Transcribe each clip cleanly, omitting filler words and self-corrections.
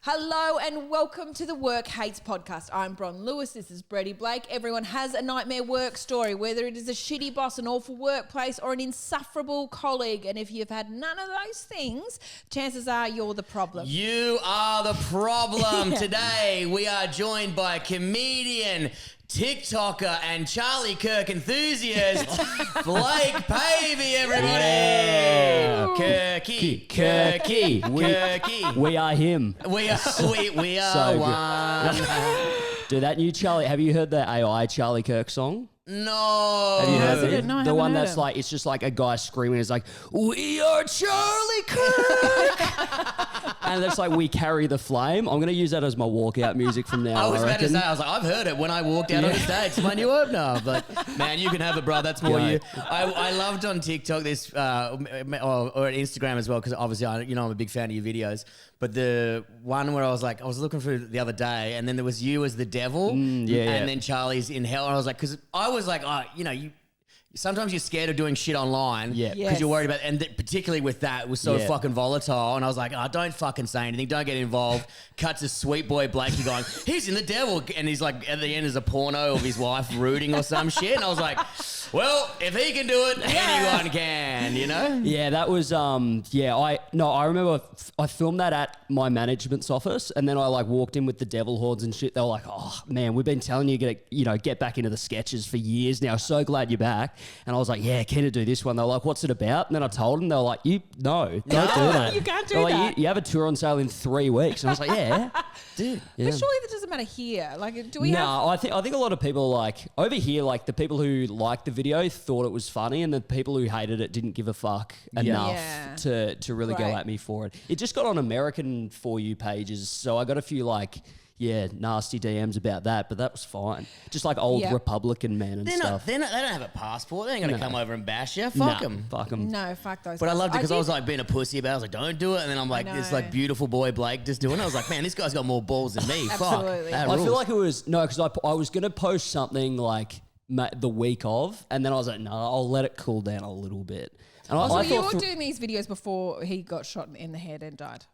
Hello and welcome to the Work Hates podcast. I'm Bron Lewis. This is Brady Blake. Everyone has a nightmare work story, whether it is a shitty boss, an awful workplace, or an insufferable colleague. And if you've had none of those things, chances are you're the problem. You are the problem. Today we are joined by comedian, TikToker and Charlie Kirk enthusiast, Blake Pavey, everybody. Yeah. Kirky. We are him. We are So one. Dude, that new Charlie, have you heard the AI Charlie Kirk song? No. Have you heard it? No, I the haven't one heard that's him. like, it's just like a guy screaming. It's like, we are Charlie Kirk. And it's like, we carry the flame. I'm going to use that as my walkout music from now. I was about to reckon. say, I was like, I've heard it when I walked out on the stage. It's my new opener. But man, you can have it, bro. That's more Yeah. you. I loved on TikTok this, or on Instagram as well, because obviously, I'm a big fan of your videos. But the one where I was looking through the other day, and then there was you as the devil, and then Charlie's in hell. And I was like, because I was like, sometimes you're scared of doing shit online because you're worried about, and particularly with that, it was so fucking volatile. And I was like, don't fucking say anything, don't get involved. Cut to sweet boy Blakey going, he's in the devil, and he's like, at the end is a porno of his wife rooting or some shit. And I was like, well, if he can do it, anyone can, you know? Yeah, that was, I remember I filmed that at my management's office, and then I like walked in with the devil hordes and shit. They were like, oh man, we've been telling you to get back into the sketches for years now. So glad you're back. And I was like, yeah, can you do this one? They were like, what's it about? And then I told them, they were like, don't do that. You can't do They're like, that. you have a tour on sale in 3 weeks. And I was like, yeah, dude. Yeah. But surely that doesn't matter here. Like, do we have... No, I think a lot of people like over here, like the people who liked the video thought it was funny, and the people who hated it didn't give a fuck enough to really go at me for it. It just got on American For You pages, so I got a few nasty DMs about that, but that was fine. Just like old Republican men and stuff. They don't have a passport. They ain't going to come over and bash you. Fuck them. Fuck them. No, fuck those But I guys. loved it because I was like being a pussy about it. I was like, don't do it. And then I'm like, this like beautiful boy Blake just doing it. I was like, man, this guy's got more balls than me. Absolutely. Fuck. That I rules. feel like it was, because I was going to post something like the week of, and then I was like, no, I'll let it cool down a little bit. And So you thought were doing these videos before he got shot in the head and died?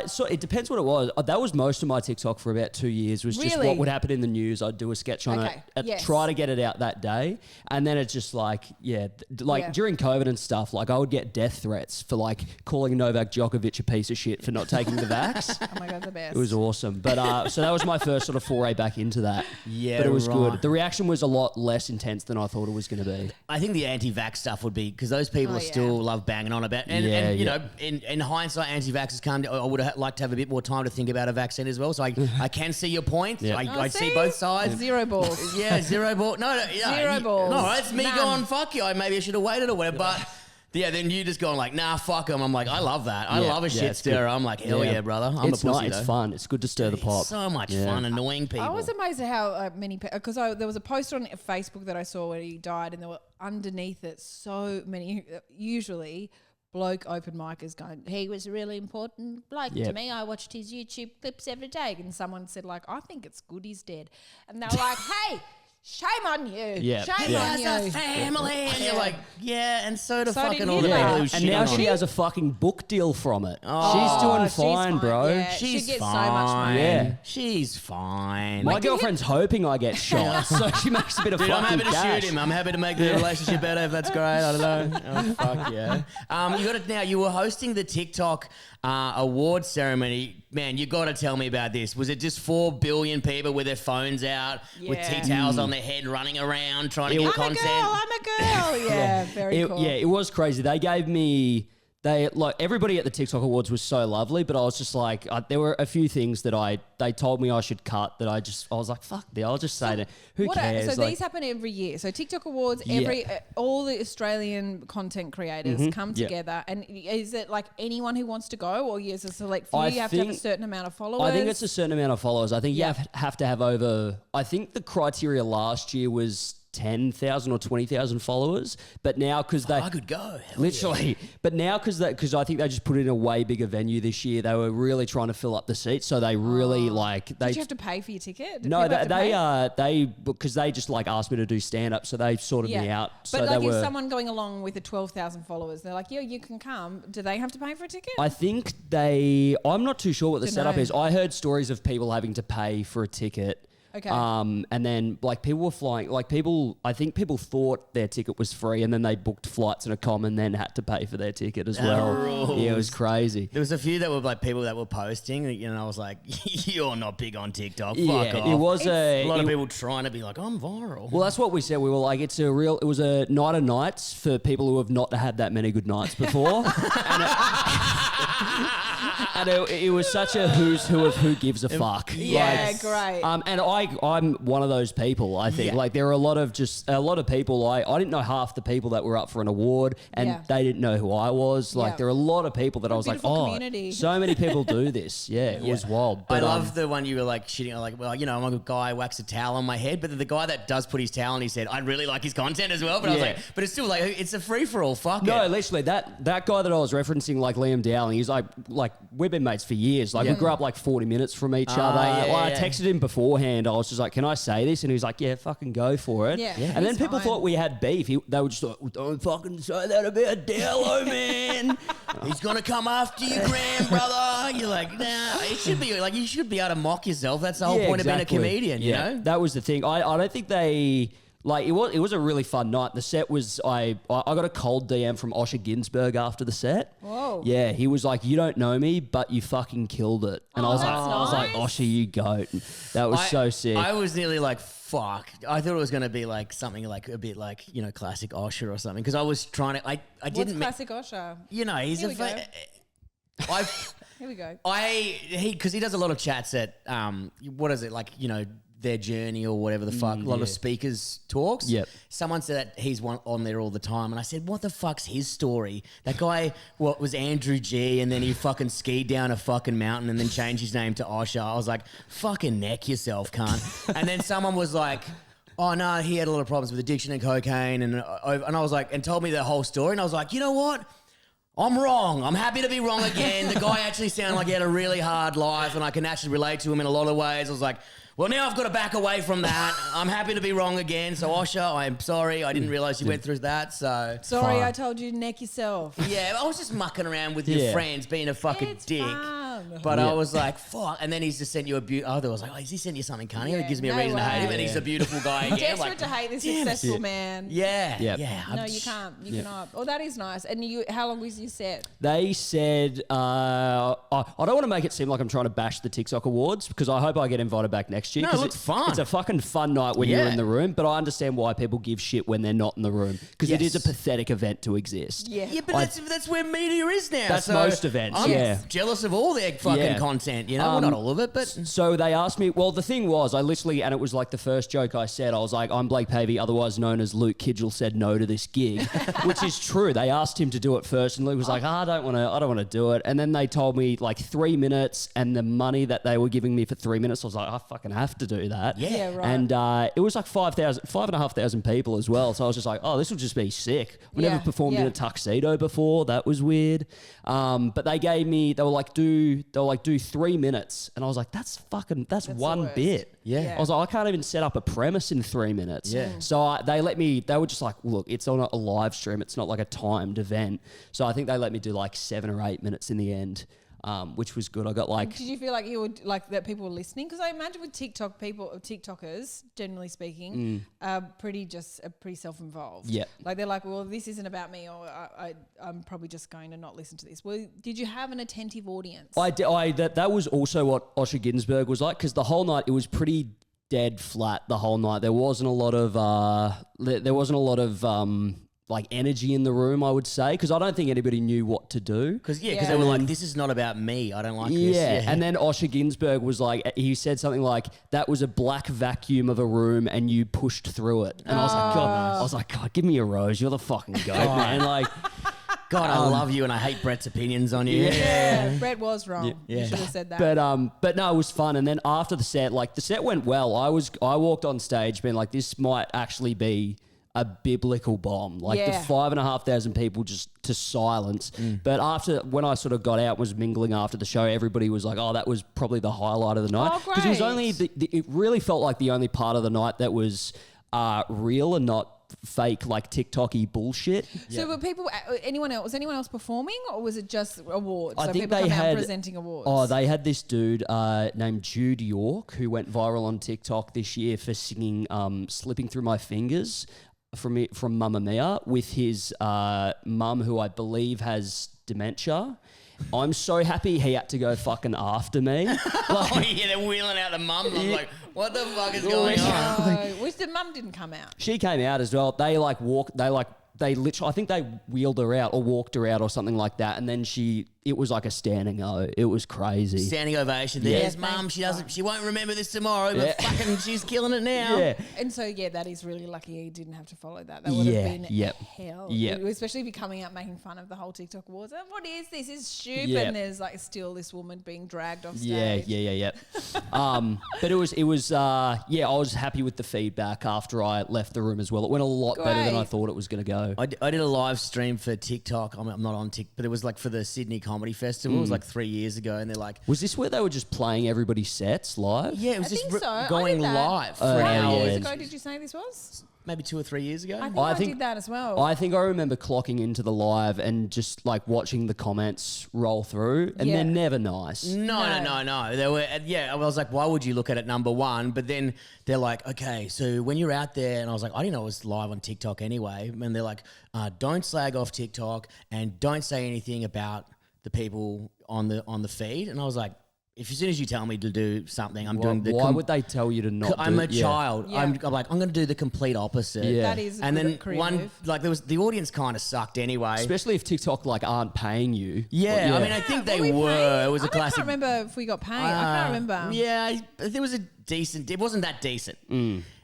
So it depends what it was. That was most of my TikTok for about 2 years. Was just Really? what would happen in the news. I'd do a sketch on it, try to get it out that day, and then it's just like, during COVID and stuff, like I would get death threats for like calling Novak Djokovic a piece of shit for not taking the vax. Oh my God, the best. It was awesome. But so that was my first sort of foray back into that. Yeah, but it was right. good. The reaction was a lot less intense than I thought it was going to be. I think the anti-vax stuff would be because those people still love banging on about, and you know, in hindsight, anti-vaxxers can't. I would have liked to have a bit more time to think about a vaccine as well. So I can see your point. I see both sides. Zero balls. Yeah, zero ball. Zero balls. No, it's me None. going fuck you. Maybe I should have waited or whatever. But yeah, then you just going like, nah, fuck them. I'm like, I love that. I love a shit stirrer. I'm like, hell yeah, brother. I'm It's a pussy. nice. It's fun. It's good to stir the pot. It's so much fun annoying people. I was amazed at how many, because there was a post on Facebook that I saw when he died, and there were underneath it so many, usually bloke open micers going, he was a really important bloke to me. I watched his YouTube clips every day. And someone said like, I think it's good he's dead. And they were like, hey, shame on you. Shame on you. As a family. And you're like, and so do fucking did all you the though. people who And shit now on she them. has a fucking book deal from it. She's doing fine, bro. Yeah, She's she gets fine. so much money. Yeah. She's fine. My girlfriend's hoping I get shot, so she makes a bit of Dude, I'm fucking happy to cash. shoot him. I'm happy to make the relationship better if that's great. I don't know. Oh, fuck yeah. You got it now. You were hosting the TikTok award ceremony. Man, you got to tell me about this. Was it just 4 billion people with their phones out with tea towels on their head running around trying to get content? I'm a girl. Yeah, very cool. Yeah, it was crazy. They gave me... everybody at the TikTok Awards was so lovely, but I was just like, there were a few things that they told me I should cut that I was like, fuck it, I'll just say it. Who cares? So these happen every year. So TikTok Awards, all the Australian content creators come together. And is it like anyone who wants to go, or is it a select few? You have to have a certain amount of followers? I think it's a certain amount of followers. I think you have to have over, I think the criteria last year was 10,000 or 20,000 followers. But now because they... I could go. Hell Literally. yeah. But now because I think they just put in a way bigger venue this year, they were really trying to fill up the seats. So they really Did you have to pay for your ticket? Did No, people have to pay? they because they just like asked me to do stand-up, so they sorted me out. But So like they if were... someone going along with the 12,000 followers, they're like, yeah, you can come. Do they have to pay for a ticket? I think I'm not too sure what the setup is. I heard stories of people having to pay for a ticket. Okay. And then like people were flying, I think people thought their ticket was free and then they booked flights and a com and then had to pay for their ticket as well. Rules. Yeah, it was crazy. There was a few that were like people that were posting, you know, I was like, you're not big on TikTok. Fuck Yeah, off. it was a lot of people trying to be like, I'm viral. Well, that's what we said. We were like, it was a night of nights for people who have not had that many good nights before. And it was such a who's who of who gives a fuck. Yeah, Like, great. And I'm one of those people, I think. Yeah. Like there are a lot of people, I didn't know half the people that were up for an award and they didn't know who I was. Like there are a lot of people that I was like, community. so many people do this. Yeah, it was wild. But, I love the one you were like shitting, like, well, you know, I'm a guy whacks a towel on my head, but the guy that does put his towel on his head, I really like his content as well. But I was like, but it's still like, it's a free for all. Fuck No, it. literally, that guy that I was referencing, like Liam Dowling, he's like we've been mates for years. Like we grew up like 40 minutes from each other. I texted him beforehand. I was just like, "Can I say this?" And he was like, "Yeah, fucking go for it." Yeah. And then people thought we had beef. They were just like, well, "Don't fucking say that about Dello, man." He's gonna come after you, Graham, brother. You're like, nah. It should be like you should be able to mock yourself. That's the whole point of being a comedian. You know, that was the thing. I don't think they. Like it was a really fun night. The set was I got a cold DM from Osher Ginsberg after the set. Whoa. Yeah, he was like, "You don't know me, but you fucking killed it." And I was like, "Osher, you goat." That was so sick. I was nearly like, fuck. I thought it was gonna be like something like a bit like, you know, classic Osher or something. Because I was trying to I didn't What's classic Osher? You know, he's Here a we go. Here we go. because he does a lot of chats at what is it, like, you know, their journey or whatever the fuck, a lot of speakers talks. Yep. Someone said that he's on there all the time, and I said, what the fuck's his story? That guy, what was Andrew G, and then he fucking skied down a fucking mountain and then changed his name to Osher. I was like, fucking neck yourself, cunt. And then someone was like, oh no, he had a lot of problems with addiction and cocaine, and I was like, and told me the whole story, and I was like, you know what? I'm wrong. I'm happy to be wrong again. The guy actually sounded like he had a really hard life, and I can actually relate to him in a lot of ways. I was like, well, now I've got to back away from that. I'm happy to be wrong again. So, Osher, I'm sorry. I didn't realize you went through that. So Sorry, I told you to neck yourself. yeah, I was just mucking around with your friends, being a fucking It's dick. fun. But I was like, fuck. And then he's just sent you a beautiful... I was like, oh, has he sent you something, cunt? Yeah, He gives me a no reason to hate him, way. and he's a beautiful guy again. Desperate Like, to hate this damn, successful man. yeah, Yep. yeah. No, you can't. You cannot. Oh, that is nice. And how long was your set? They said, I don't want to make it seem like I'm trying to bash the TikTok Awards because I hope I get invited back next year. No, it 'cause looks fun. It's a fucking fun night when you're Yeah. in the room, but I understand why people give shit when they're not in the room because it Yes. is a pathetic event to exist. Yeah. Yeah, but that's where media is now. That's most events, I'm yeah. jealous of all their fucking Yeah. content, you know? Well, not all of it, but... So they asked me, well, the thing was, I literally, and it was like the first joke I said, I was like, I'm Blake Pavey, otherwise known as Luke Kidgel said no to this gig, which is true. They asked him to do it first, and Luke was like, I don't want to do it. And then they told me like 3 minutes, and the money that they were giving me for 3 minutes, I was like, I fucking have to do that. Yeah, right. And it was like 5,500 people as well. So I was just like, oh, this will just be sick. I've never performed in a tuxedo before. That was weird. But they were like, do 3 minutes. And I was like, that's one bit. Yeah. I was like, I can't even set up a premise in 3 minutes. Yeah. So they were just like, look, it's on a live stream. It's not like a timed event. So I think they let me do like 7 or 8 minutes in the end. Which was good. I got like... Did you feel like you would like that people were listening? Because I imagine with TikTokers, generally speaking, are pretty self-involved. Yeah. Like they're like, well, this isn't about me, or I'm probably just going to not listen to this. Well, did you have an attentive audience? That was also what Osher Ginsberg was like because the whole night it was pretty dead flat the whole night. There wasn't a lot of like energy in the room, I would say, because I don't think anybody knew what to do. Because they were like, this is not about me. I don't like this. Yeah, and then Osher Ginsberg was like, he said something like, that was a black vacuum of a room and you pushed through it. And I was like, God, give me a rose. You're the fucking goat, man. Like... God, I love you, and I hate Brett's opinions on you. Yeah, Brett was wrong. You should have said that. But no, it was fun. And then after the set, like the set went well. I walked on stage being like, this might actually be a biblical bomb. Like the 5,500 people just to silence. But when I sort of got out, was mingling after the show, everybody was like, oh, that was probably the highlight of the night. Because it was only, it really felt like the only part of the night that was real and not fake, like TikTok-y bullshit. So were people, was anyone else performing, or was it just awards? I think people they had presenting awards. Oh, they had this dude named Jude York who went viral on TikTok this year for singing "Slipping Through My Fingers" from Mamma Mia with his mum, who I believe has dementia. I'm so happy he had to go fucking after me. They're wheeling out the mum. I'm like, what the fuck is going on? Which the mum didn't come out. She came out as well. They literally, I think they wheeled her out or walked her out or something like that. And then it was like a standing O. It was crazy. Standing ovation. There's mum. She won't remember this tomorrow, but fucking she's killing it now. Yeah. And so, that is really lucky he didn't have to follow that. That would have been hell. Yeah. Especially if you're coming out making fun of the whole TikTok awards. What is this? This is stupid. And there's like still this woman being dragged off stage. Yeah. But it was I was happy with the feedback after I left the room as well. It went a lot better than I thought it was going to go. I did a live stream for TikTok. I'm not on TikTok, but it was like for the Sydney Comedy Festival. It was like 3 years ago, and they're like, was this where they were just playing everybody's sets live? Yeah, it was just so. going live for How many hours. years ago did you say this was? Maybe 2 or 3 years ago. I think I did that as well. I think I remember clocking into the live and just like watching the comments roll through, and they're never nice. No. They were, I was like, why would you look at it, number one? But then they're like, okay, so when you're out there, and I was like, I didn't know it was live on TikTok anyway. And they're like, don't slag off TikTok and don't say anything about the people on the feed. And I was like, as soon as you tell me to do something, I'm doing the... Why would they tell you to not do it? I'm a child. Yeah. I'm like, I'm going to do the complete opposite. Yeah. That is and then move. The audience kind of sucked anyway. Especially if TikTok like aren't paying you. Yeah, I mean, I think they were. It was a classic... I can't remember if we got paid. I can't remember. Yeah, it was it wasn't that decent.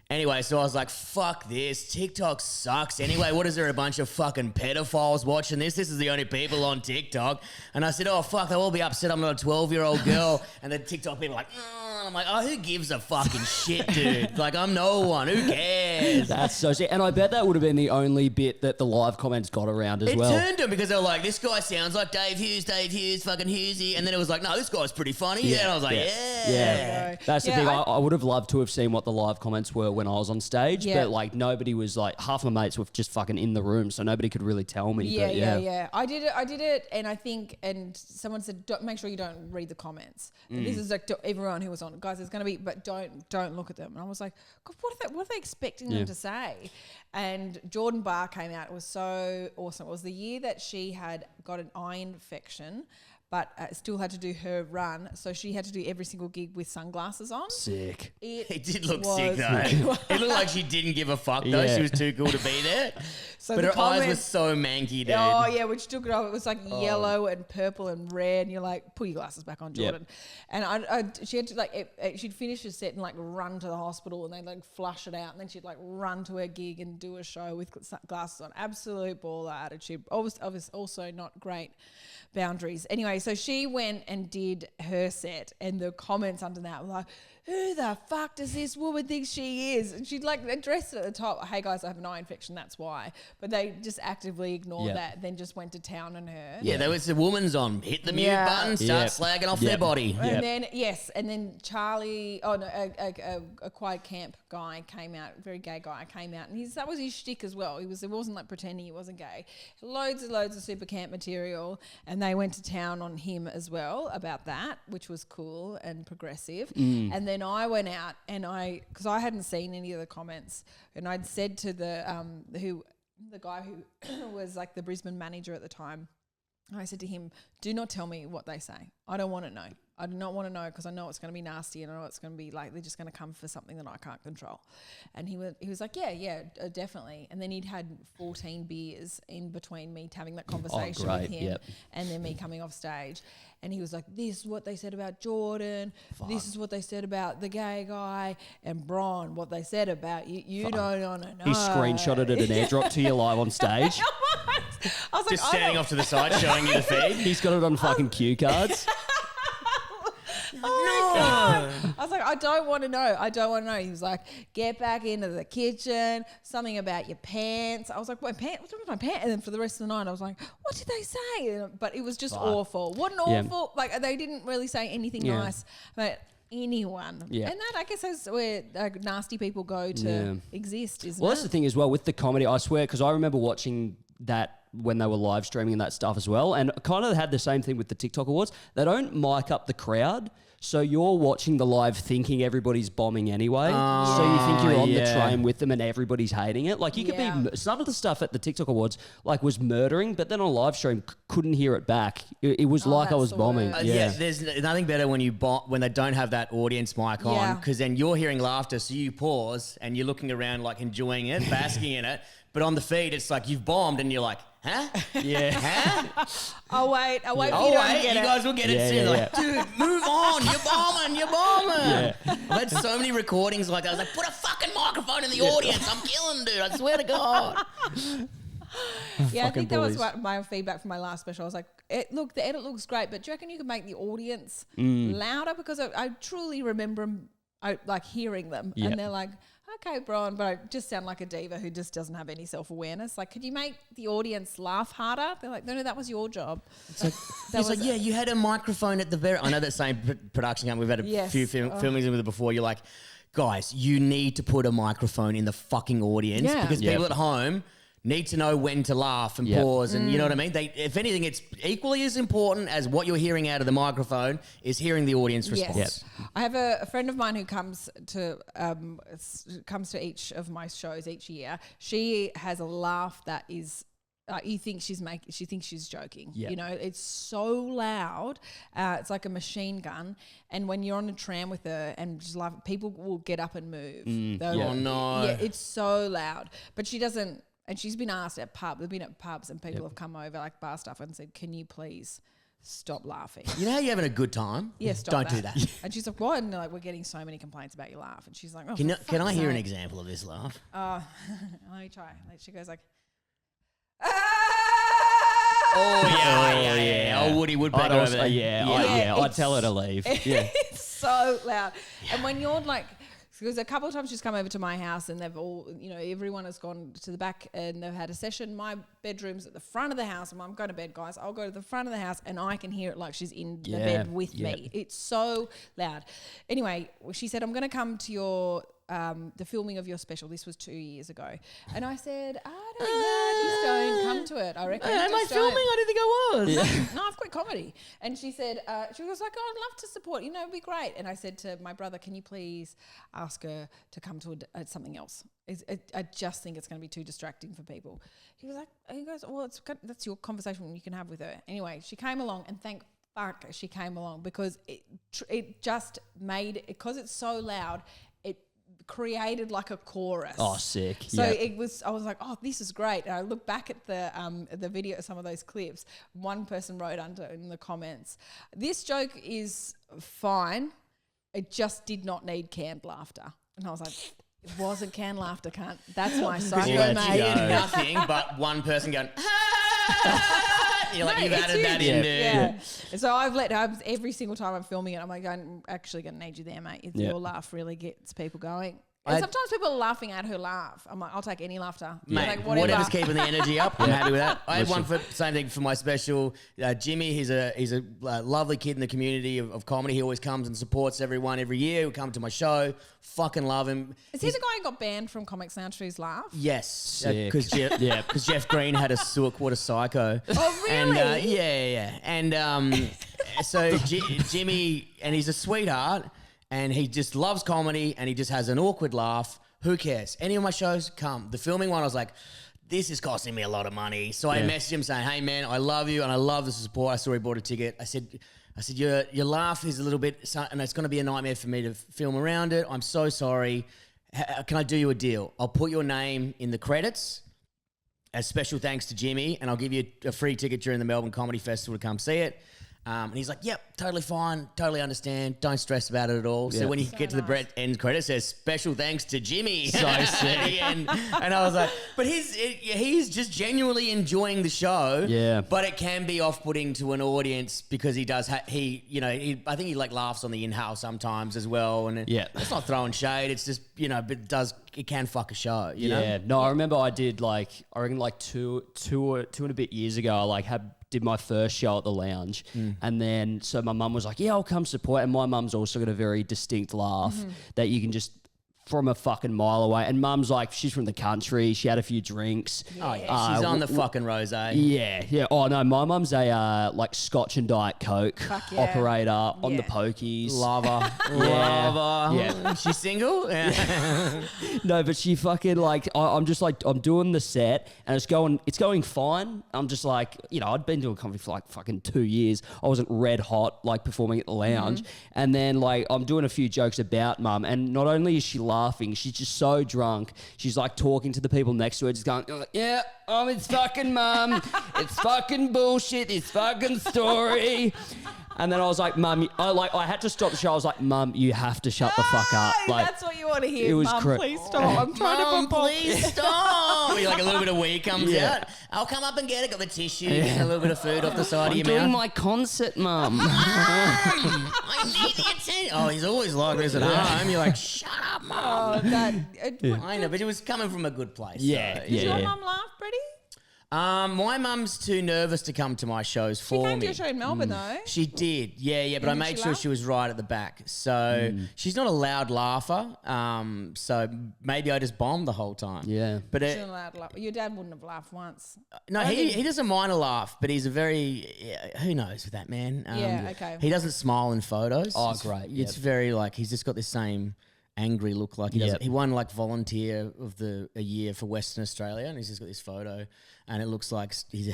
Anyway, so I was like, fuck this. TikTok sucks. Anyway, what is there, a bunch of fucking pedophiles watching this? This is the only people on TikTok. And I said, oh, fuck, they'll all be upset I'm not a 12-year-old girl. And the TikTok people are like, and I'm like, oh, who gives a fucking shit, dude? Like, I'm no one. Who cares? That's so sick. And I bet that would have been the only bit that the live comments got around as well. It turned them because they were like, this guy sounds like Dave Hughes, fucking Hughesy. And then it was like, no, this guy's pretty funny. Yeah. And I was like, yeah. That's the thing. I would have loved to have seen what the live comments were when I was on stage, but like nobody was like, half my mates were just fucking in the room, so nobody could really tell me. Yeah. I did it, and I think, and someone said, make sure you don't read the comments. And this is like to everyone who was on, guys, there's going to be, but don't look at them. And I was like, God, what are they expecting them to say? And Jordan Barr came out. It was so awesome. It was the year that she had got an eye infection, but still had to do her run. So she had to do every single gig with sunglasses on. Sick. It did look sick, though. It looked like she didn't give a fuck, though. She was too cool to be there. But her eyes were so manky, dude. Oh, yeah, when she took it off, it was like yellow and purple and red. And you're like, put your glasses back on, Jordan. Yep. And she had to, she'd finish her set and, like, run to the hospital and they'd, like, flush it out. And then she'd, like, run to her gig and do a show with glasses on. Absolute baller attitude. Also not great boundaries. Anyway, so she went and did her set, and the comments under that were like, who the fuck does this woman think she is? And she'd like addressed it at the top, hey guys, I have an eye infection, that's why. But they just actively ignored that, then just went to town on her. Yeah, there was the woman's on, hit the mute button, start slagging off their body. And then Charlie, a quiet camp guy came out, very gay guy came out, and that was his shtick as well. It wasn't like pretending he wasn't gay. Loads of super camp material, and they went to town on him as well about that, which was cool and progressive. And then I went out and because I hadn't seen any of the comments, and I'd said to the guy who was like the Brisbane manager at the time, I said to him, do not tell me what they say. I don't want to know. I do not want to know because I know it's going to be nasty and I know it's going to be like they're just going to come for something that I can't control. And he was like, yeah, definitely. And then he'd had 14 beers in between me having that conversation with him and then me coming off stage. And he was like, this is what they said about Jordan. Fuck. This is what they said about the gay guy. And Bron, what they said about you. You don't want to know. He screenshotted it and airdropped to you live on stage. was like, Just standing off to the side, showing you the feed. He's got it on fucking cue cards. Oh my God. I was like, I don't want to know. I don't want to know. He was like, get back into the kitchen, something about your pants. I was like, what pants? What's wrong with my pants? And then for the rest of the night, I was like, what did they say? But it was just awful. What an awful, like they didn't really say anything nice. But anyone. Yeah. And that, I guess, is where nasty people go to exist, isn't it? Well, that's the thing as well with the comedy. I swear, because I remember watching that when they were live streaming and that stuff as well. And kind of had the same thing with the TikTok Awards. They don't mic up the crowd. So you're watching the live thinking everybody's bombing anyway. So you think you're on the train with them and everybody's hating it. Like you could be, some of the stuff at the TikTok Awards like was murdering, but then on a live stream couldn't hear it back. It was like I was bombing. There's nothing better when when they don't have that audience mic on, because then you're hearing laughter, so you pause and you're looking around like enjoying it, basking in it. But on the feed, it's like you've bombed and you're like, huh? Yeah. Huh? I'll wait. You guys will get it soon. Like, dude, move on. You're bombing. Yeah. I've had so many recordings like that. I was like, put a fucking microphone in the audience. I'm killing, dude. I swear to God. Yeah, I think that was my feedback from my last special. I was like, look, the edit looks great, but do you reckon you could make the audience louder? Because I truly remember like hearing them and they're like, okay, Bron, but I just sound like a diva who just doesn't have any self-awareness. Like, could you make the audience laugh harder? They're like, no, that was your job. It's like, yeah, you had a microphone at the very... I know that same production company. We've had a few filmings with it before. You're like, guys, you need to put a microphone in the fucking audience because people at home need to know when to laugh and pause, and you know what I mean? If anything, it's equally as important as what you're hearing out of the microphone is hearing the audience response. Yes. I have a friend of mine who comes to each of my shows each year. She has a laugh that is... she thinks she's joking. Yep. You know, it's so loud. It's like a machine gun. And when you're on a tram with her and just laugh, people will get up and move. Oh, no. Yeah, it's so loud. But she doesn't... And she's been asked at pubs. We've been at pubs and people have come over, like bar stuff, and said, can you please stop laughing? You know how you're having a good time? Yeah, stop Don't do that. And she's like, what? And they're like, we're getting so many complaints about your laugh. And she's like, oh, Can I hear an example of this laugh? Let me try. She goes like, Oh, yeah. Oh, Woody Woodpecker over there. I'd tell her to leave. Yeah. It's so loud. And when you're like... Because a couple of times she's come over to my house and they've all, everyone has gone to the back and they've had a session. My bedroom's at the front of the house and I'm going to bed, guys. I'll go to the front of the house and I can hear it like she's in the bed with me. It's so loud. Anyway, she said, I'm going to come to your... the filming of your special. This was 2 years ago. And I said, I don't know, just don't come to it. I reckon. Am I filming? I didn't think I was. No, I've quit comedy. And she said, she was like, oh, I'd love to support, it'd be great. And I said to my brother, can you please ask her to come to something else? I just think it's going to be too distracting for people. He goes, well, that's your conversation you can have with her. Anyway, she came along and thank fuck she came along because it just made, because it's so loud, created like a chorus. Oh, sick. So I was like, oh, this is great. And I look back at the video, some of those clips. One person wrote under in the comments, this joke is fine. It just did not need canned laughter. And I was like, it wasn't canned laughter, cunt. That's my psycho, mate. Nothing but one person going, you're like, you've added that in there. Yeah. So I've every single time I'm filming it, I'm like, I'm actually going to need you there, mate. Your laugh really gets people going. And sometimes people are laughing at her laugh. I'm like, I'll take any laughter. Mate, like, whatever's keeping the energy up, I'm happy with that. I had one same thing for my special. Jimmy, he's a lovely kid in the community of comedy. He always comes and supports everyone every year. He'll come to my show. Fucking love him. Is he the guy who got banned from Comics Lounge for his laugh? Yes. Because Jeff Green had a sook. What a psycho. Oh, really? And, yeah. And so Jimmy, and he's a sweetheart. And he just loves comedy and he just has an awkward laugh. Who cares? Any of my shows, come. The filming one, I was like, this is costing me a lot of money. So I messaged him saying, hey, man, I love you and I love the support. I saw he bought a ticket. I said, your laugh is a little bit, and it's going to be a nightmare for me to film around it. I'm so sorry. Can I do you a deal? I'll put your name in the credits as special thanks to Jimmy and I'll give you a free ticket during the Melbourne Comedy Festival to come see it. And he's like, yep, totally fine, totally understand, don't stress about it at all. So when you get to the end credit, it says, special thanks to Jimmy. So sick. and I was like, but he's just genuinely enjoying the show. Yeah. But it can be off-putting to an audience because he does, I think he like laughs on the in-house sometimes as well. And it's not throwing shade, it's just, but it can fuck a show, you know? Yeah, no, I remember I did I reckon two and a bit years ago, I did my first show at the Lounge. And then, so my mum was like, yeah, I'll come support. And my mum's also got a very distinct laugh that you can just, from a fucking mile away. And mum's like, she's from the country. She had a few drinks. Oh, yeah. She's on the fucking rosé. Yeah. Oh, no, my mum's a Scotch and Diet Coke operator on the pokies. Lover. Yeah. She's single? Yeah. No, but she fucking I'm just I'm doing the set and it's going fine. I'm just I'd been doing comedy for fucking 2 years. I wasn't red hot performing at the Lounge. And then I'm doing a few jokes about mum, and not only is she laughing, she's just so drunk. She's talking to the people next to her, just going, yeah, it's fucking mum. It's fucking bullshit. It's fucking story. And then I was like, Mum, I had to stop the show. I was like, Mum, you have to shut the fuck up. That's what you want to hear. It was Mum, please stop. I'm trying to please stop. A little bit of wee comes out. I'll come up and get it. Got the tissue. A little bit of food off the side of your mouth. I'm doing my concert, Mum. I need the attention. Oh, he's always like this at home. You're like, shut up, Mum. I know, but it was coming from a good place. Yeah. Did your mum laugh, Freddie? My mum's too nervous to come to my shows for me. She came to your show in Melbourne, though. She did, yeah. But I made sure she was right at the back. So she's not a loud laugher. So maybe I just bombed the whole time. Yeah. But she's not a loud laugh. Your dad wouldn't have laughed once. No, he doesn't mind a laugh, but he's a very who knows with that man. Okay. He doesn't smile in photos. Oh, great. It's very he's just got this same angry look he does. He won volunteer of the year for Western Australia, and he's just got this photo, and it looks like he's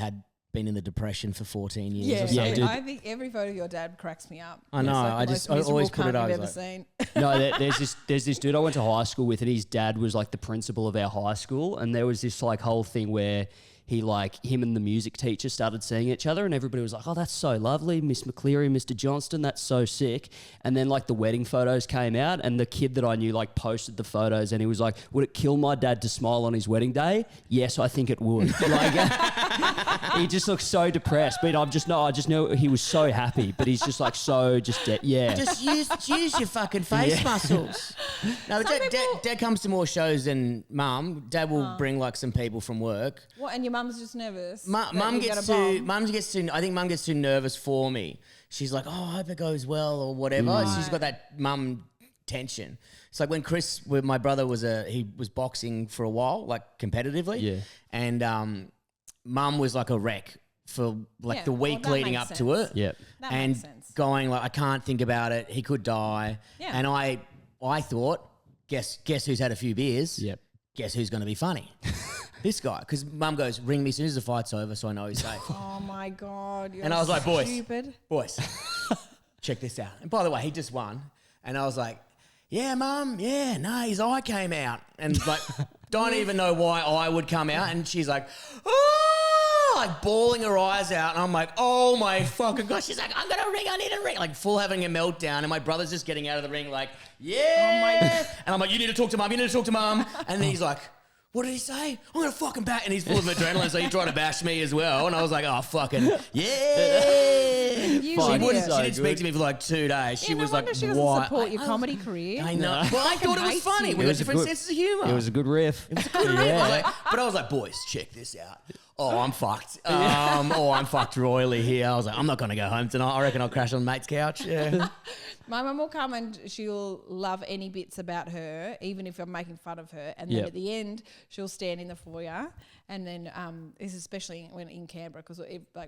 been in the the for 14 years. Yeah, I think every photo of your dad cracks me up. I know. I always put it out. I've ever seen. No, there's this dude I went to high school with, and his dad was the principal of our high school, and there was this whole thing where him and the music teacher started seeing each other, and everybody was like, oh, that's so lovely, Miss McCleary, Mr. Johnston, that's so sick. And then the wedding photos came out, and the kid that I knew posted the photos, and he was like, would it kill my dad to smile on his wedding day? Yes, I think it would. He just looks so depressed, but I just know he was so happy, but he's just Just use your fucking face muscles. No, Dad comes to more shows than Mum. Dad will bring some people from work. What? And your mum's just nervous. Mum gets too nervous for me. She's like, oh, I hope it goes well or whatever. Right. She's got that mum tension. It's like when my brother he was boxing for a while, competitively. Yeah. And Mum was a wreck for the week leading up to it. Yeah. That makes sense. Going I can't think about it. He could die. Yeah. And I thought, guess who's had a few beers? Yep. Guess who's going to be funny? This guy, because Mum goes, ring me as soon as the fight's over so I know he's safe. Oh, my God. And I was like, boys, stupid. check this out. And by the way, he just won. And I was like, yeah, Mum, yeah, no, his eye came out. And don't even know why I would come out. And she's like, oh, bawling her eyes out. And I'm like, oh my fucking gosh. She's like, I'm going to ring, I need a ring. Full having a meltdown. And my brother's just getting out of the ring yeah. Oh my God. And I'm like, you need to talk to Mum. And then he's like, what did he say? I'm going to fucking bat. And he's full of adrenaline, so he tried to bash me as well. And I was like, oh, fucking, yeah. She didn't speak to me for 2 days. She was like, she doesn't support your comedy career. I know. Well, I thought it was funny. We got different senses of humour. It was a good riff. But I was like, boys, check this out. Oh, I'm fucked. I'm fucked royally here. I was like, I'm not going to go home tonight. I reckon I'll crash on mate's couch. Yeah. My mum will come and she'll love any bits about her, even if I'm making fun of her. And then at the end, she'll stand in the foyer. And then this is especially when in Canberra, because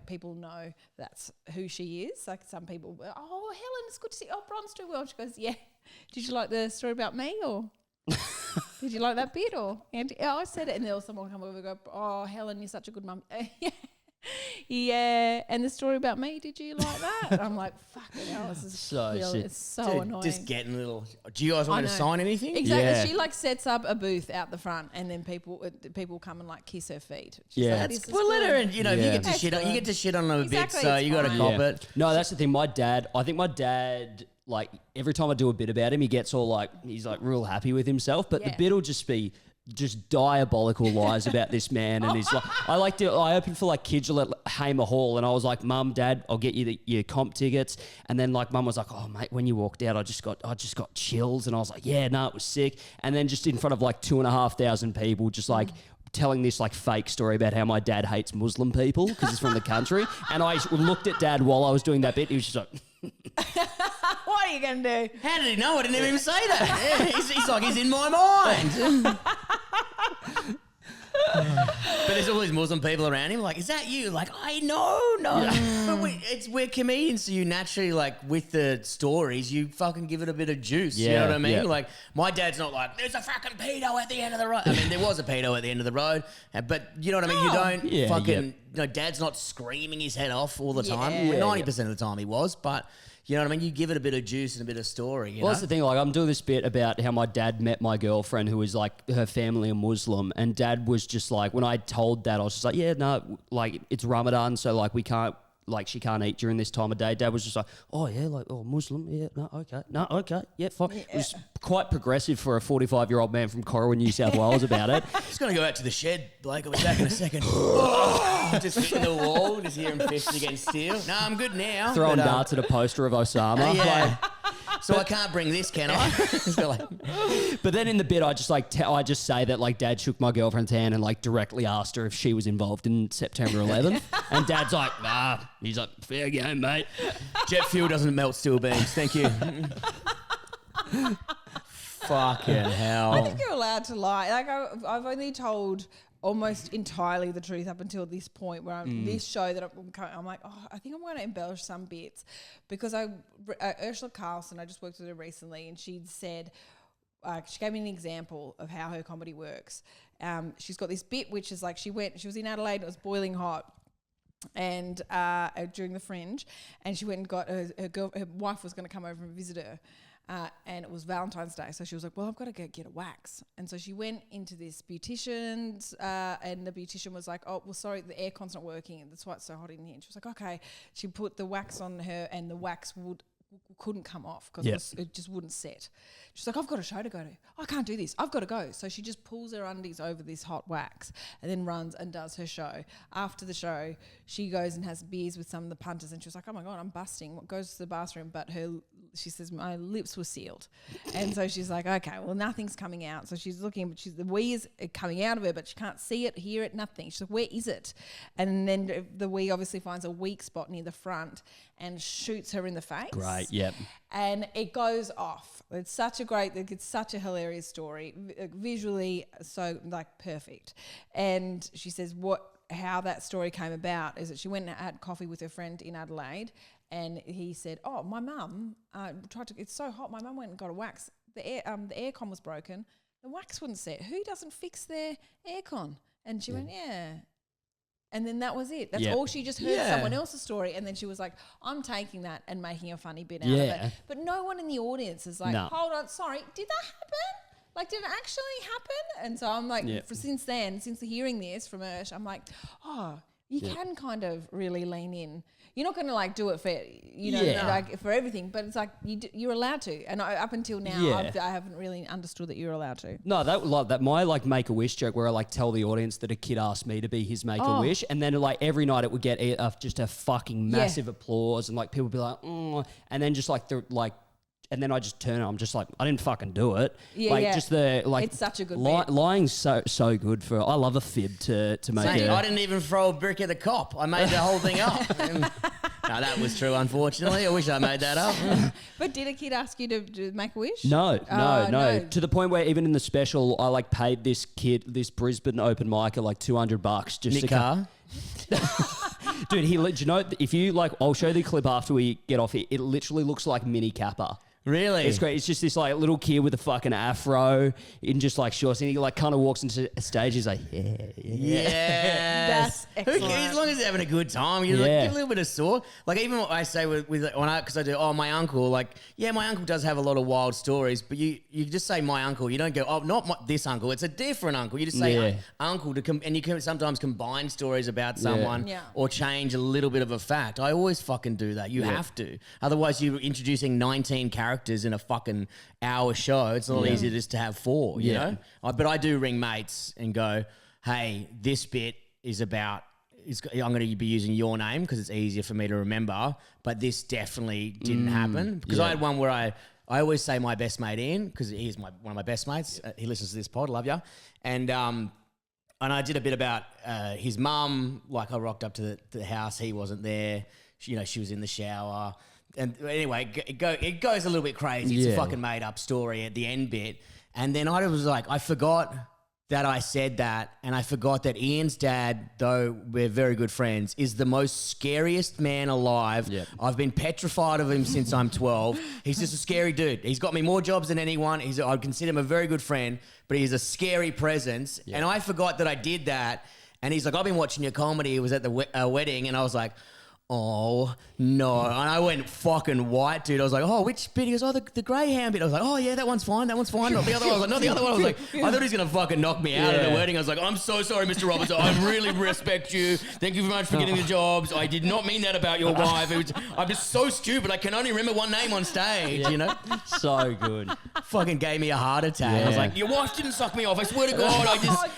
people know that's who she is. Some people, oh, Helen, it's good to see you. Oh, Bron's doing well. She goes, yeah. Did you like the story about me or... Did you like that bit or? And I said it, and there was someone come over and go, oh, Helen, you're such a good mum. Yeah, and the story about me, did you like that? I'm like, fucking hell, this is it's so Dude, annoying. Just getting a little. Do you guys want me to sign anything? Exactly. Yeah. She like sets up a booth out the front, and then people come and like kiss her feet. Yeah. Like, Well, let her, and you know, you get to That's shit on, you good. get to shit on them a bit, Exactly, so it's you got to fine. cop it. No, that's the thing. I think my dad, like every time I do a bit about him, he gets all like, he's like real happy with himself, but the Yeah. bit will just be just diabolical lies about this man. And he's like, I opened for like Kids at Hamer Hall, and I was like, Mum, Dad, I'll get you your comp tickets. And then like Mum was like, oh mate, when you walked out, I just got chills. And I was like, yeah, no, it was sick. And then just in front of like 2,500 people, just like telling this like fake story about how my dad hates Muslim people because he's from the country. And I looked at Dad while I was doing that bit. He was just like, what are you going to do? How did he know? I didn't even say that. Yeah, he's like, he's in my mind. But there's all these Muslim people around him. Like, is that you? Like, I know, no. But we're comedians, so you naturally, like, with the stories, you fucking give it a bit of juice. You know what I mean? Yeah. Like, my dad's not like, there's a fucking pedo at the end of the road. I mean, there was a pedo at the end of the road, but you know what I mean? You don't fucking, you know, Dad's not screaming his head off all the time. Yeah. 90% of the time he was, but you know what I mean? You give it a bit of juice and a bit of story. You know? that's the thing. Like, I'm doing this bit about how my dad met my girlfriend, who was like, her family are Muslim, and Dad was just like, when I told Dad, I was just like, yeah, no, like it's Ramadan, so like we can't. Like she can't eat during this time of day. Dad was just like, oh yeah, like Muslim, yeah, no, okay, yeah, fine. It was quite progressive for a 45-year-old man from Corrigan, New South Wales about it. Just gonna go out to the shed, Blake. I'll be back in a second. Just hitting the wall, just hearing fists against steel. No, I'm good now. Throwing darts at a poster of Osama. Yeah. So I can't bring this, can I? So like, But then in the bit, I just like I just say that like Dad shook my girlfriend's hand and like directly asked her if she was involved in September 11th, and Dad's like, nah. He's like, fair game, mate. jet fuel doesn't melt steel beams. Thank you. Fucking hell. I think you're allowed to lie. Like I've only told almost entirely the truth up until this point where this show that I'm like, oh, I think I'm going to embellish some bits because Ursula Carlson, I just worked with her recently, and she'd said, she gave me an example of how her comedy works. She's got this bit which is like she was in Adelaide and it was boiling hot. And during the Fringe, and she went and got her wife was going to come over and visit her, and it was Valentine's Day, so she was like, well, I've got to go get a wax. And so she went into this beautician's, and the beautician was like, oh, well, sorry, the aircon's not working, and that's why it's so hot in here. And she was like, okay. She put the wax on her, and the wax couldn't come off because it just wouldn't set. She's like, I've got a show to go to. I can't do this. I've got to go. So she just pulls her undies over this hot wax and then runs and does her show. After the show, she goes and has beers with some of the punters, and she was like, oh my God, I'm busting. Goes to the bathroom, but she says, my lips were sealed. And so she's like, okay, well, nothing's coming out. So she's looking, but the wee is coming out of her, but she can't see it, hear it, nothing. She's like, where is it? And then the wee obviously finds a weak spot near the front and shoots her in the face. Great, yep. And it goes off. It's such a hilarious story, visually so like perfect. And she says how that story came about is that she went and had coffee with her friend in Adelaide, and he said, oh, my mum it's so hot, my mum went and got a wax. The aircon was broken. The wax wouldn't set. Who doesn't fix their aircon? And she went, yeah. And then that was it. That's all she just heard someone else's story. And then she was like, I'm taking that and making a funny bit out of it. But no one in the audience is like, hold on, sorry, did that happen? Like, did it actually happen? And so I'm like, since hearing this from Ursh, I'm like, oh, you can kind of really lean in. You're not going to like do it for, like for everything, but it's like you're allowed to. And up until now, I haven't really understood that you're allowed to. No, that my like Make-A-Wish joke where I like tell the audience that a kid asked me to be his Make-A-Wish, and then like every night it would get just a fucking massive applause, and like people would be like, and then just like and then I just turn it. I'm just like, I didn't fucking do it. Just the like. It's such a good bit. Lying's so good for. I love a fib to make it. I didn't even throw a brick at the cop. I made the whole thing up. No, that was true. Unfortunately, I wish I made that up. But did a kid ask you to make a wish? No. To the point where even in the special, I like paid this Brisbane open micer like $200 just Nick Carr. Dude, do you know, if you like, I'll show you the clip after we get off here. It literally looks like Mini Kappa. Really? It's great. It's just this like little kid with a fucking afro in just like shorts, and he like kind of walks into a stage. He's like, Yes. That's excellent. As long as he's having a good time, you like, give a little bit of sore. Like even what I say because I do, my uncle, like, yeah, my uncle does have a lot of wild stories, but you just say my uncle. You don't go, oh, not this uncle. It's a different uncle. You just say uncle and you can sometimes combine stories about someone or change a little bit of a fact. I always fucking do that. You have to. Otherwise, you're introducing 19 characters in a fucking hour show. It's a lot easier just to have 4, you know? But I do ring mates and go, hey, this bit is about, I'm going to be using your name because it's easier for me to remember, but this definitely didn't happen. Because I had one where I always say my best mate Ian because he's one of my best mates. He listens to this pod, love ya. And I did a bit about his mum. Like I rocked up to the house, he wasn't there. She was in the shower. And anyway, it goes a little bit crazy. It's a fucking made up story at the end bit. And then I was like, I forgot that I said that, and I forgot that Ian's dad, though we're very good friends, is the most scariest man alive. Yep. I've been petrified of him since I'm 12. He's just a scary dude. He's got me more jobs than anyone. I'd consider him a very good friend, but he's a scary presence. Yep. And I forgot that I did that. And he's like, I've been watching your comedy. It was at the wedding, and I was like, oh, no. And I went fucking white, dude. I was like, oh, which bit? He goes, oh, the Greyhound bit. I was like, oh, yeah, that one's fine. Not the other one. I was like, not the other one. I was like, I thought he was going to fucking knock me out at the wedding. I was like, I'm so sorry, Mr. Robertson. I really respect you. Thank you very much for getting the jobs. I did not mean that about your wife. I'm just so stupid. I can only remember one name on stage, you know? So good. Fucking gave me a heart attack. Yeah. I was like, your wife didn't suck me off. I swear to God,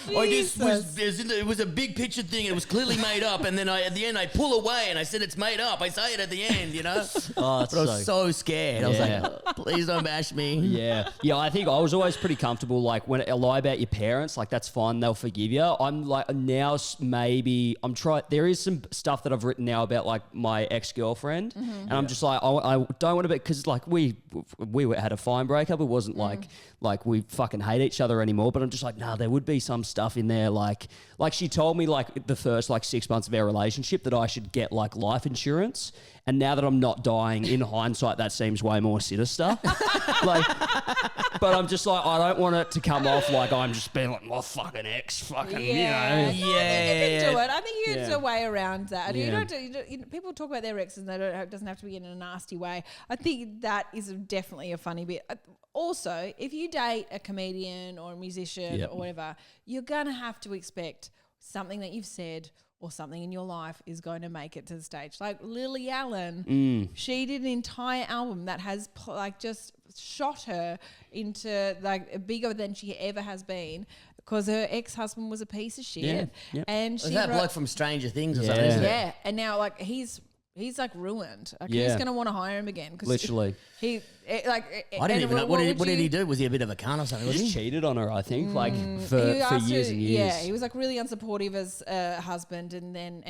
it was a big picture thing. And it was clearly made up. And then at the end, I pull away and I said, it's made up. I say it at the end, you know? But I was so scared. I was like, oh, please don't bash me. Yeah. Yeah, I think I was always pretty comfortable. Like, when I lie about your parents, like, that's fine. They'll forgive you. I'm like, now maybe I'm trying. There is some stuff that I've written now about, like, my ex-girlfriend. Mm-hmm. And I'm just like, I don't want to be, because, like, we had a fine breakup. It wasn't like we fucking hate each other anymore. But I'm just like, nah, there would be some stuff in there. Like she told me, like, the first, like, 6 months of our relationship that I should get, like, life insurance. And now that I'm not dying, in hindsight, that seems way more sinister. Like, but I'm just like, I don't want it to come off like I'm just being like, my fucking ex, fucking, you know. Yeah. I think you can do it. I think there's a way around that. Yeah. People talk about their exes and it doesn't have to be in a nasty way. I think that is definitely a funny bit. Also, if you date a comedian or a musician or whatever, you're going to have to expect something that you've said or something in your life is going to make it to the stage. Like Lily Allen, she did an entire album that has like just shot her into like bigger than she ever has been because her ex-husband was a piece of shit. Yeah. Yep. And she that bloke from Stranger Things or something, isn't it? Yeah, and now like he's like ruined. Like he's going to want to hire him again. Literally. I didn't even know. What did he do? Was he a bit of a cunt or something? He just cheated on her, I think, like for years and years. Yeah, he was like really unsupportive as a husband, and then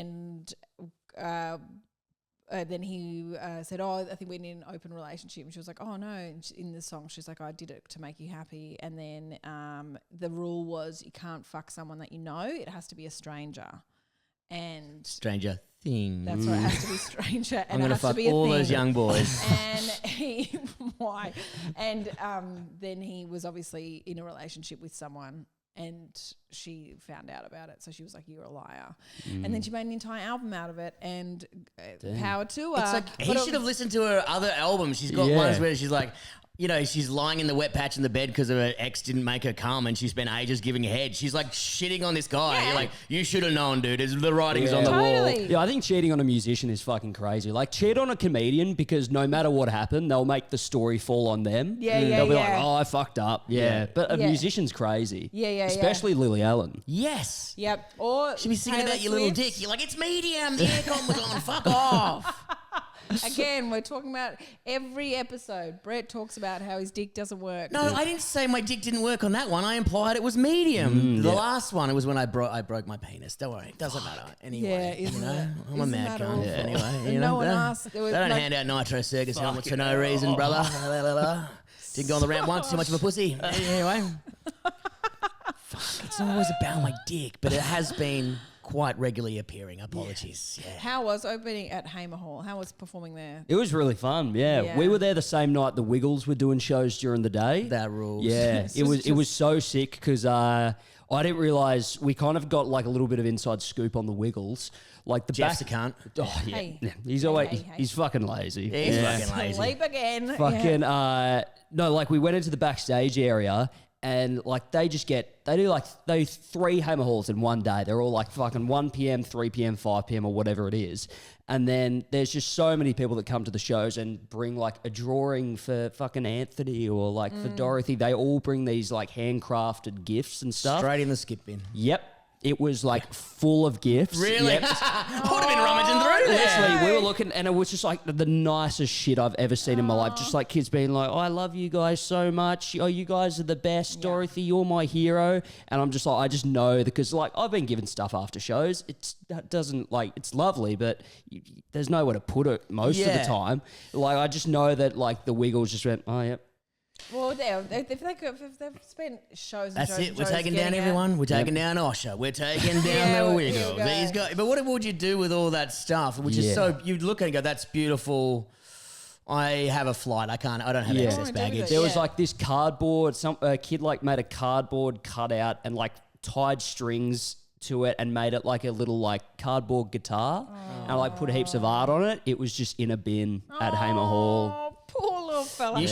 he said, "Oh, I think we need an open relationship." And she was like, "Oh no!" And in the song, she's like, "I did it to make you happy." And then the rule was you can't fuck someone that you know; it has to be a stranger. And Stranger Thing. That's right. It has to be stranger, and I'm gonna fuck all those young boys. And why? And then he was obviously in a relationship with someone. And she found out about it. So she was like, you're a liar. And then she made an entire album out of it and power to her. It's like, he should have listened to her other albums. She's got ones where she's like, you know, she's lying in the wet patch in the bed because her ex didn't make her come and she spent ages giving head. She's like shitting on this guy. Yeah. You're like, you should have known, dude. The writing's on the wall. Yeah, I think cheating on a musician is fucking crazy. Like, cheat on a comedian because no matter what happened, they'll make the story fall on them. They'll be like, oh, I fucked up. Yeah. But a musician's crazy. Especially Lily Allen. Yes. Yep. Or she'll be singing about your little dick. You're like, it's medium. The aircon was on. Fuck off. Again, we're talking about every episode. Brett talks about how his dick doesn't work. No, I didn't say my dick didn't work on that one. I implied it was medium. The last one, it was when I broke my penis. Don't worry, it doesn't matter anyway. Yeah, isn't it? I'm a mad cunt anyway. No one asked. They don't hand out Nitro Circus helmets for no reason, brother. Didn't go on the ramp once. Too much of a pussy. Anyway, fuck. It's not always about my dick, but it has been quite regularly appearing. Apologies. Yeah. How was opening at Hamer Hall? How was performing there? It was really fun. Yeah. We were there the same night the Wiggles were doing shows during the day. That rules. Yeah, it was so sick because I didn't realize we kind of got like a little bit of inside scoop on the Wiggles. Like the Jeff's back. a cunt. Oh yeah, Hey. he's always he's fucking lazy. He's fucking lazy. Sleep again. Fucking no, like we went into the backstage area and like they do 3 Hamer Halls in one day. They're all like fucking 1 p.m, 3 p.m, 5 p.m, or whatever it is. And then there's just so many people that come to the shows and bring like a drawing for fucking Anthony or like for Dorothy. They all bring these like handcrafted gifts and stuff. Straight in the skip bin. Yep. It was like full of gifts. Really? Yep. I would have been rummaging through there. Literally, we were looking and it was just like the nicest shit I've ever seen in my life. Just like kids being like, oh, I love you guys so much. Oh, you guys are the best. Dorothy, you're my hero. And I'm just like, I just know because like I've been given stuff after shows. It's lovely, but there's nowhere to put it most of the time. Like I just know that like the Wiggles just went, oh, yep. Well, if they've spent shows and That's shows it. and We're shows taking down getting everyone. We're taking down Osher. We're taking down Yeah, the here Wiggles. we go. These guys. But what would you do with all that stuff? Which is so you look at it and go, that's beautiful. I have a flight. I don't have excess Oh, baggage. There was like this cardboard. A kid like made a cardboard cutout and like tied strings to it and made it like a little like cardboard guitar and like put heaps of art on it. It was just in a bin at Hamer Hall. Oh, poor little fella. You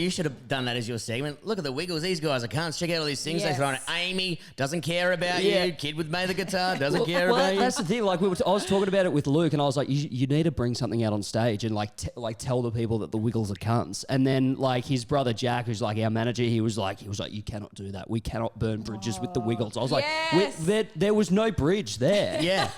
should have done that as your segment. Look at the Wiggles. These guys are cunts. Check out all these things they Yes. throw on it. Amy doesn't care about you. Kid with made the guitar doesn't care Well, about you. that's the thing. Like I was talking about it with Luke, and I was like, "You need to bring something out on stage and like tell the people that the Wiggles are cunts." And then like his brother Jack, who's like our manager, he was like, "You cannot do that. We cannot burn bridges with the Wiggles." I was Yes. like, "There was no bridge there." Yeah.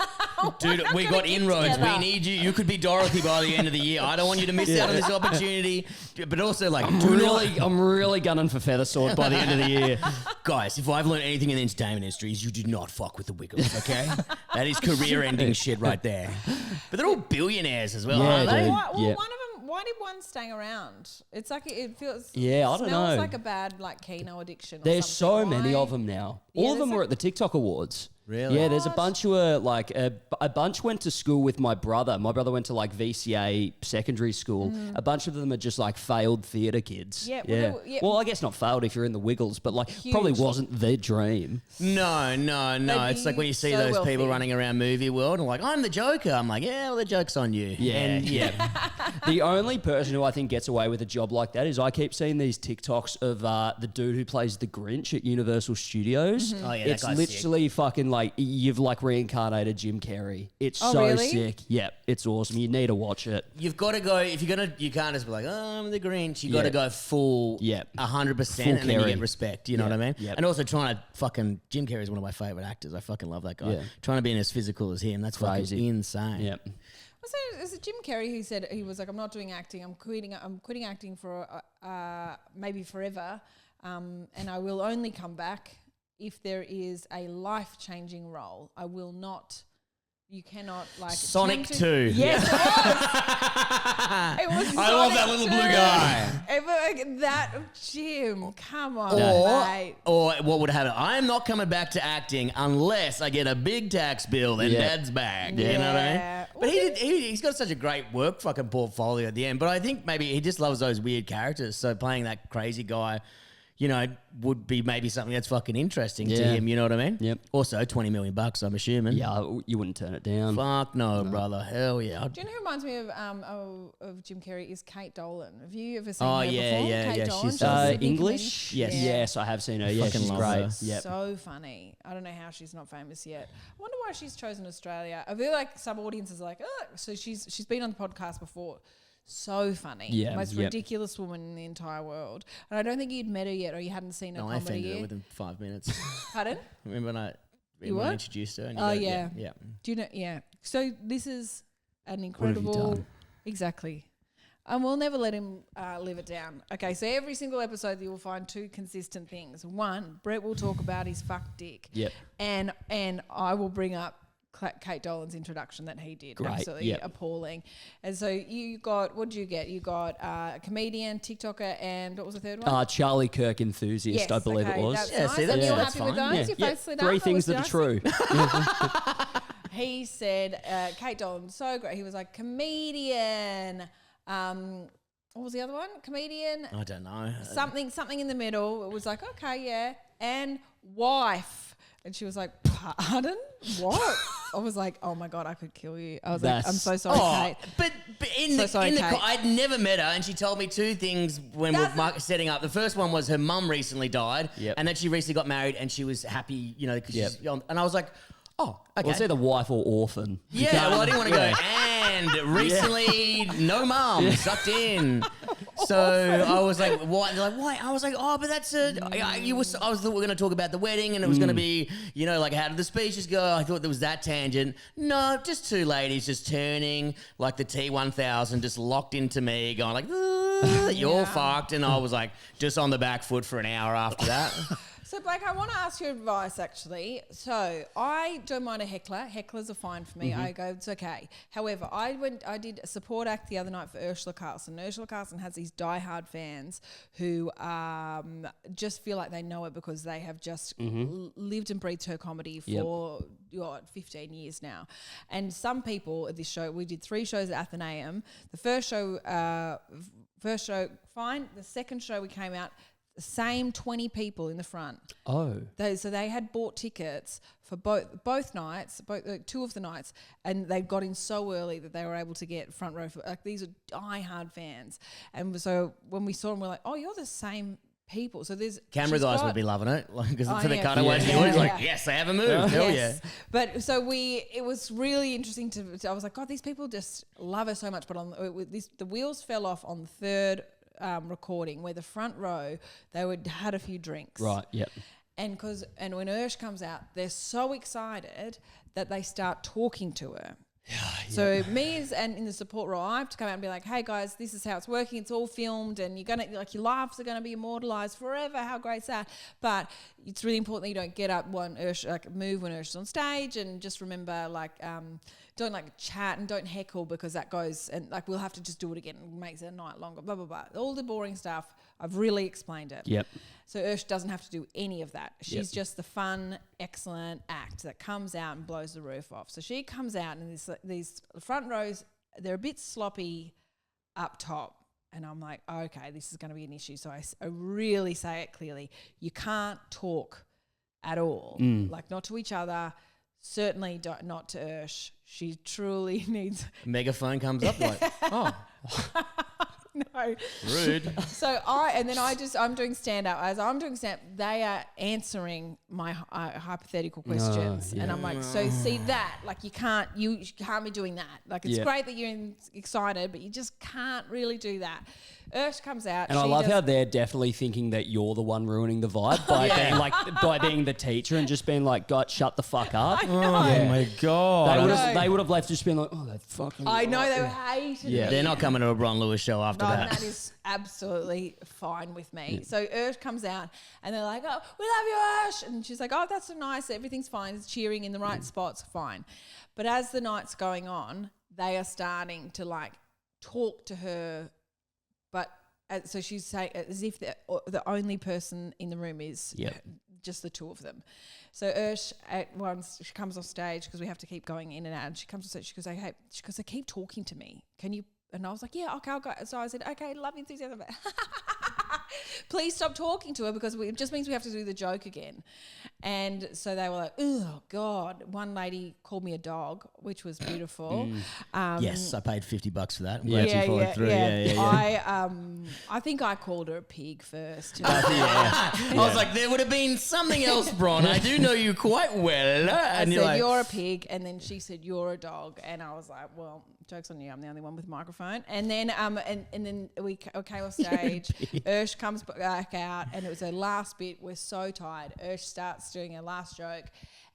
Dude, we got gonna get inroads. together. We need you. You could be Dorothy by the end of the year. I don't want you to miss out on this opportunity. But also, like, I'm really gunning for Feathersword by the end of the year. guys, if I've learned anything in the entertainment industry is you do not fuck with the Wiggles, okay? That is career-ending shit right there. But they're all billionaires as well, Yeah, aren't they? dude. Why, well, Yeah. one of them. Why did one stay around? It's like it feels. Yeah, I don't smells know. like a bad like Keno addiction. Or There's so something. many Why? of them now. Yeah, All of them there's were like- at the TikTok Awards. Really? Yeah, there's a bunch who were like a bunch went to school with my brother. My brother went to like VCA secondary school. A bunch of them are just like failed theatre kids. Yeah, well, they were- yeah. Well, I guess not failed if you're in the Wiggles, but like probably Huge. wasn't their dream. No. They'd It's like when you see so those wealthy. people running around movie world and like, I'm the Joker. I'm like, yeah, well, the joke's on you. Yeah, And The only person who I think gets away with a job like that is I keep seeing these TikToks of the dude who plays the Grinch at Universal Studios. Oh, yeah, that It's guy's literally fucking like you've like reincarnated Jim Carrey. It's Oh, so really? sick. Yep, it's awesome. You need to watch it. You've got to go, if you're going to, you can't just be like, oh, I'm the Grinch. You've got to go full Yep. 100% Full and then you Carey. get respect. You know what I mean? Yep. And also trying to Jim Carrey's one of my favourite actors. I fucking love that guy. Yeah. Trying to be as physical as him, that's fucking Crazy. insane. Yep. Was it Jim Carrey who said he was like, I'm not doing acting. I'm quitting acting for maybe forever, and I will only come back if there is a life-changing role. I will not. You cannot like Sonic attempt to- 2. Yes, it was. I love Sonic that little blue 2. guy. That Jim, come on, Or, mate. or what would happen? I am not coming back to acting unless I get a big tax bill and Yeah. Dad's back. You know what I mean? Yeah. But he's got such a great work fucking portfolio at the end. But I think maybe he just loves those weird characters. So playing that crazy guy, you know, would be maybe something that's fucking interesting to Yeah. him. You know what I mean? Yep. Also, $20 million, I'm assuming. Yeah, you wouldn't turn it down. Fuck no, brother. Hell yeah. Do you know who reminds me of Jim Carrey is Kate Dolan? Have you ever seen Oh, her yeah, before? yeah, Kate yeah, Dolan, she's she's so a good. big English? Yes. comedian. Yeah. Yes, I have seen her. Yeah, Fucking she's love great. her. Yep. So funny. I don't know how she's not famous yet. I wonder why she's chosen Australia. I feel like some audiences are like, oh, so she's been on the podcast before. So funny. Yeah, Most yep. ridiculous woman in the entire world. And I don't think you'd met her yet or you hadn't seen her No, I comedy offended her yet. within 5 minutes. Pardon? Remember when I what? introduced her? And Oh, go, yeah. Yeah. Do you know? Yeah. So this is an have you incredible. done? Exactly. And we'll never let him live it down. Okay, so every single episode you will find two consistent things. One, Brett will talk about his fuck dick. Yep. And I will bring up Kate Dolan's introduction that he did. Great, Absolutely yep. appalling. And so you got, what did you get? You got a comedian, TikToker, and what was the third one? Charlie Kirk enthusiast, I believe okay, it was. That's Yeah, nice. see, And that's- you're that's happy with fine. those? Yeah, Your yeah. face lit Three up? things Or that was are it true. he said, Kate Dolan, so great. He was like, comedian. What was the other one? Comedian. I don't know. Something in the middle. It was like, okay, yeah. And wife. And she was like, pardon? What? I was like, oh my God, I could kill you. I was like, I'm so sorry, Kate. But in the I'd never met her, and she told me two things when we were setting up. The first one was her mum recently died, and then she recently got married, and she was happy, you know, because she's young. And I was like, oh, okay. Well, it's either wife or orphan. Yeah, well, I didn't want to go. And recently, no mum, sucked in. So I was like, what? They're like, why? I was like, oh, but that's I thought we were going to talk about the wedding, and it was going to be, you know, like, how did the speeches go? I thought there was that tangent. No, just two ladies just turning like the T1000, just locked into me, going like, you're fucked. And I was like, just on the back foot for an hour after that. So, Blake, I want to ask your advice, actually. So, I don't mind a heckler. Hecklers are fine for me. I go, it's okay. However, I did a support act the other night for Ursula Carlson. Ursula Carlson has these diehard fans who just feel like they know it because they have just lived and breathed her comedy for 15 years now. And some people at this show, we did 3 shows at Athenaeum. The first show, fine. The second show we came out, the same 20 people in the front. Oh. So they had bought tickets for both nights, two of the nights, and they got in so early that they were able to get front row. These are diehard fans. And so when we saw them, we're like, oh, you're the same people. So there's... Camera guys would be loving it. Because for the cutaways, like, yes, they haven't moved. Hell yeah. But so it was really interesting I was like, God, these people just love her so much. But the wheels fell off on the third recording where the front row had a few drinks, right? Yep. And when Ursh comes out, they're so excited that they start talking to her. So me and in the support role, I have to come out and be like, hey guys, this is how it's working. It's all filmed, and you're gonna, like, your laughs are gonna be immortalized forever. How great's that? But it's really important that you don't get up move when Ursh's on stage, and just remember, like, don't like chat and don't heckle, because that goes, and like, we'll have to just do it again. It makes it a night longer, blah, blah, blah. All the boring stuff, I've really explained it. Yep. So Ursh doesn't have to do any of that. She's just the fun, excellent act that comes out and blows the roof off. So she comes out, and these front rows, they're a bit sloppy up top. And I'm like, okay, this is going to be an issue. So I really say it clearly. You can't talk at all, like, not to each other. Certainly not to Ursh. She truly needs... Megaphone comes up like, oh. No. Rude. So I'm doing stand-up. As I'm doing stand-up, they are answering my hypothetical questions. And I'm like, so see that? Like, you can't be doing that. Like, it's great that you're excited, but you just can't really do that. Ursh comes out. And I love how they're definitely thinking that you're the one ruining the vibe by being the teacher and just being like, God, shut the fuck up. I know. Oh my God. They would have left just being like, oh, that fucking... I know, they hated it. They're not coming to a Bron Lewis show after that. That is absolutely fine with me. So Ursh comes out, and they're like, oh, we love you, Ursh. And she's like, oh, that's so nice. Everything's fine. It's cheering in the right spots. Fine. But as the night's going on, they are starting to, like, talk to her. But so she's saying, as if the only person in the room is just the two of them. So Ursh, at once, she comes off stage, because we have to keep going in and out. And she comes off stage. She goes, hey, they keep talking to me. Can you? And I was like, yeah, okay, I'll go. So I said, okay, love you, enthusiasm. Please stop talking to her, because it just means we have to do the joke again. And so they were like, oh, God. One lady called me a dog, which was beautiful. Yes, I paid $50 for that. I'm glad she followed through. Yeah. I think I called her a pig first. I was like, there would have been something else, Bron. I do know you quite well. And I said, you're a pig. And then she said, you're a dog. And I was like, well, joke's on you. I'm the only one with a microphone. And then and then we came off stage. Ursh comes back out, and it was her last bit. We're so tired. Ursh starts doing her last joke,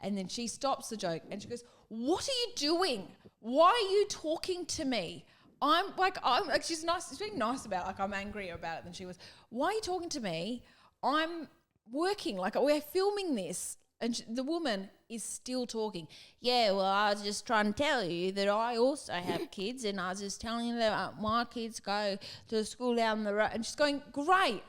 and then she stops the joke, and she goes, what are you doing? Why are you talking to me? I'm like, she's nice. She's being nice about it. Like, I'm angrier about it than she was. Why are you talking to me? I'm working. Like, we're filming this. And the woman is still talking. Yeah, well, I was just trying to tell you that I also have kids, and I was just telling you that my kids go to school down the road. And she's going, great.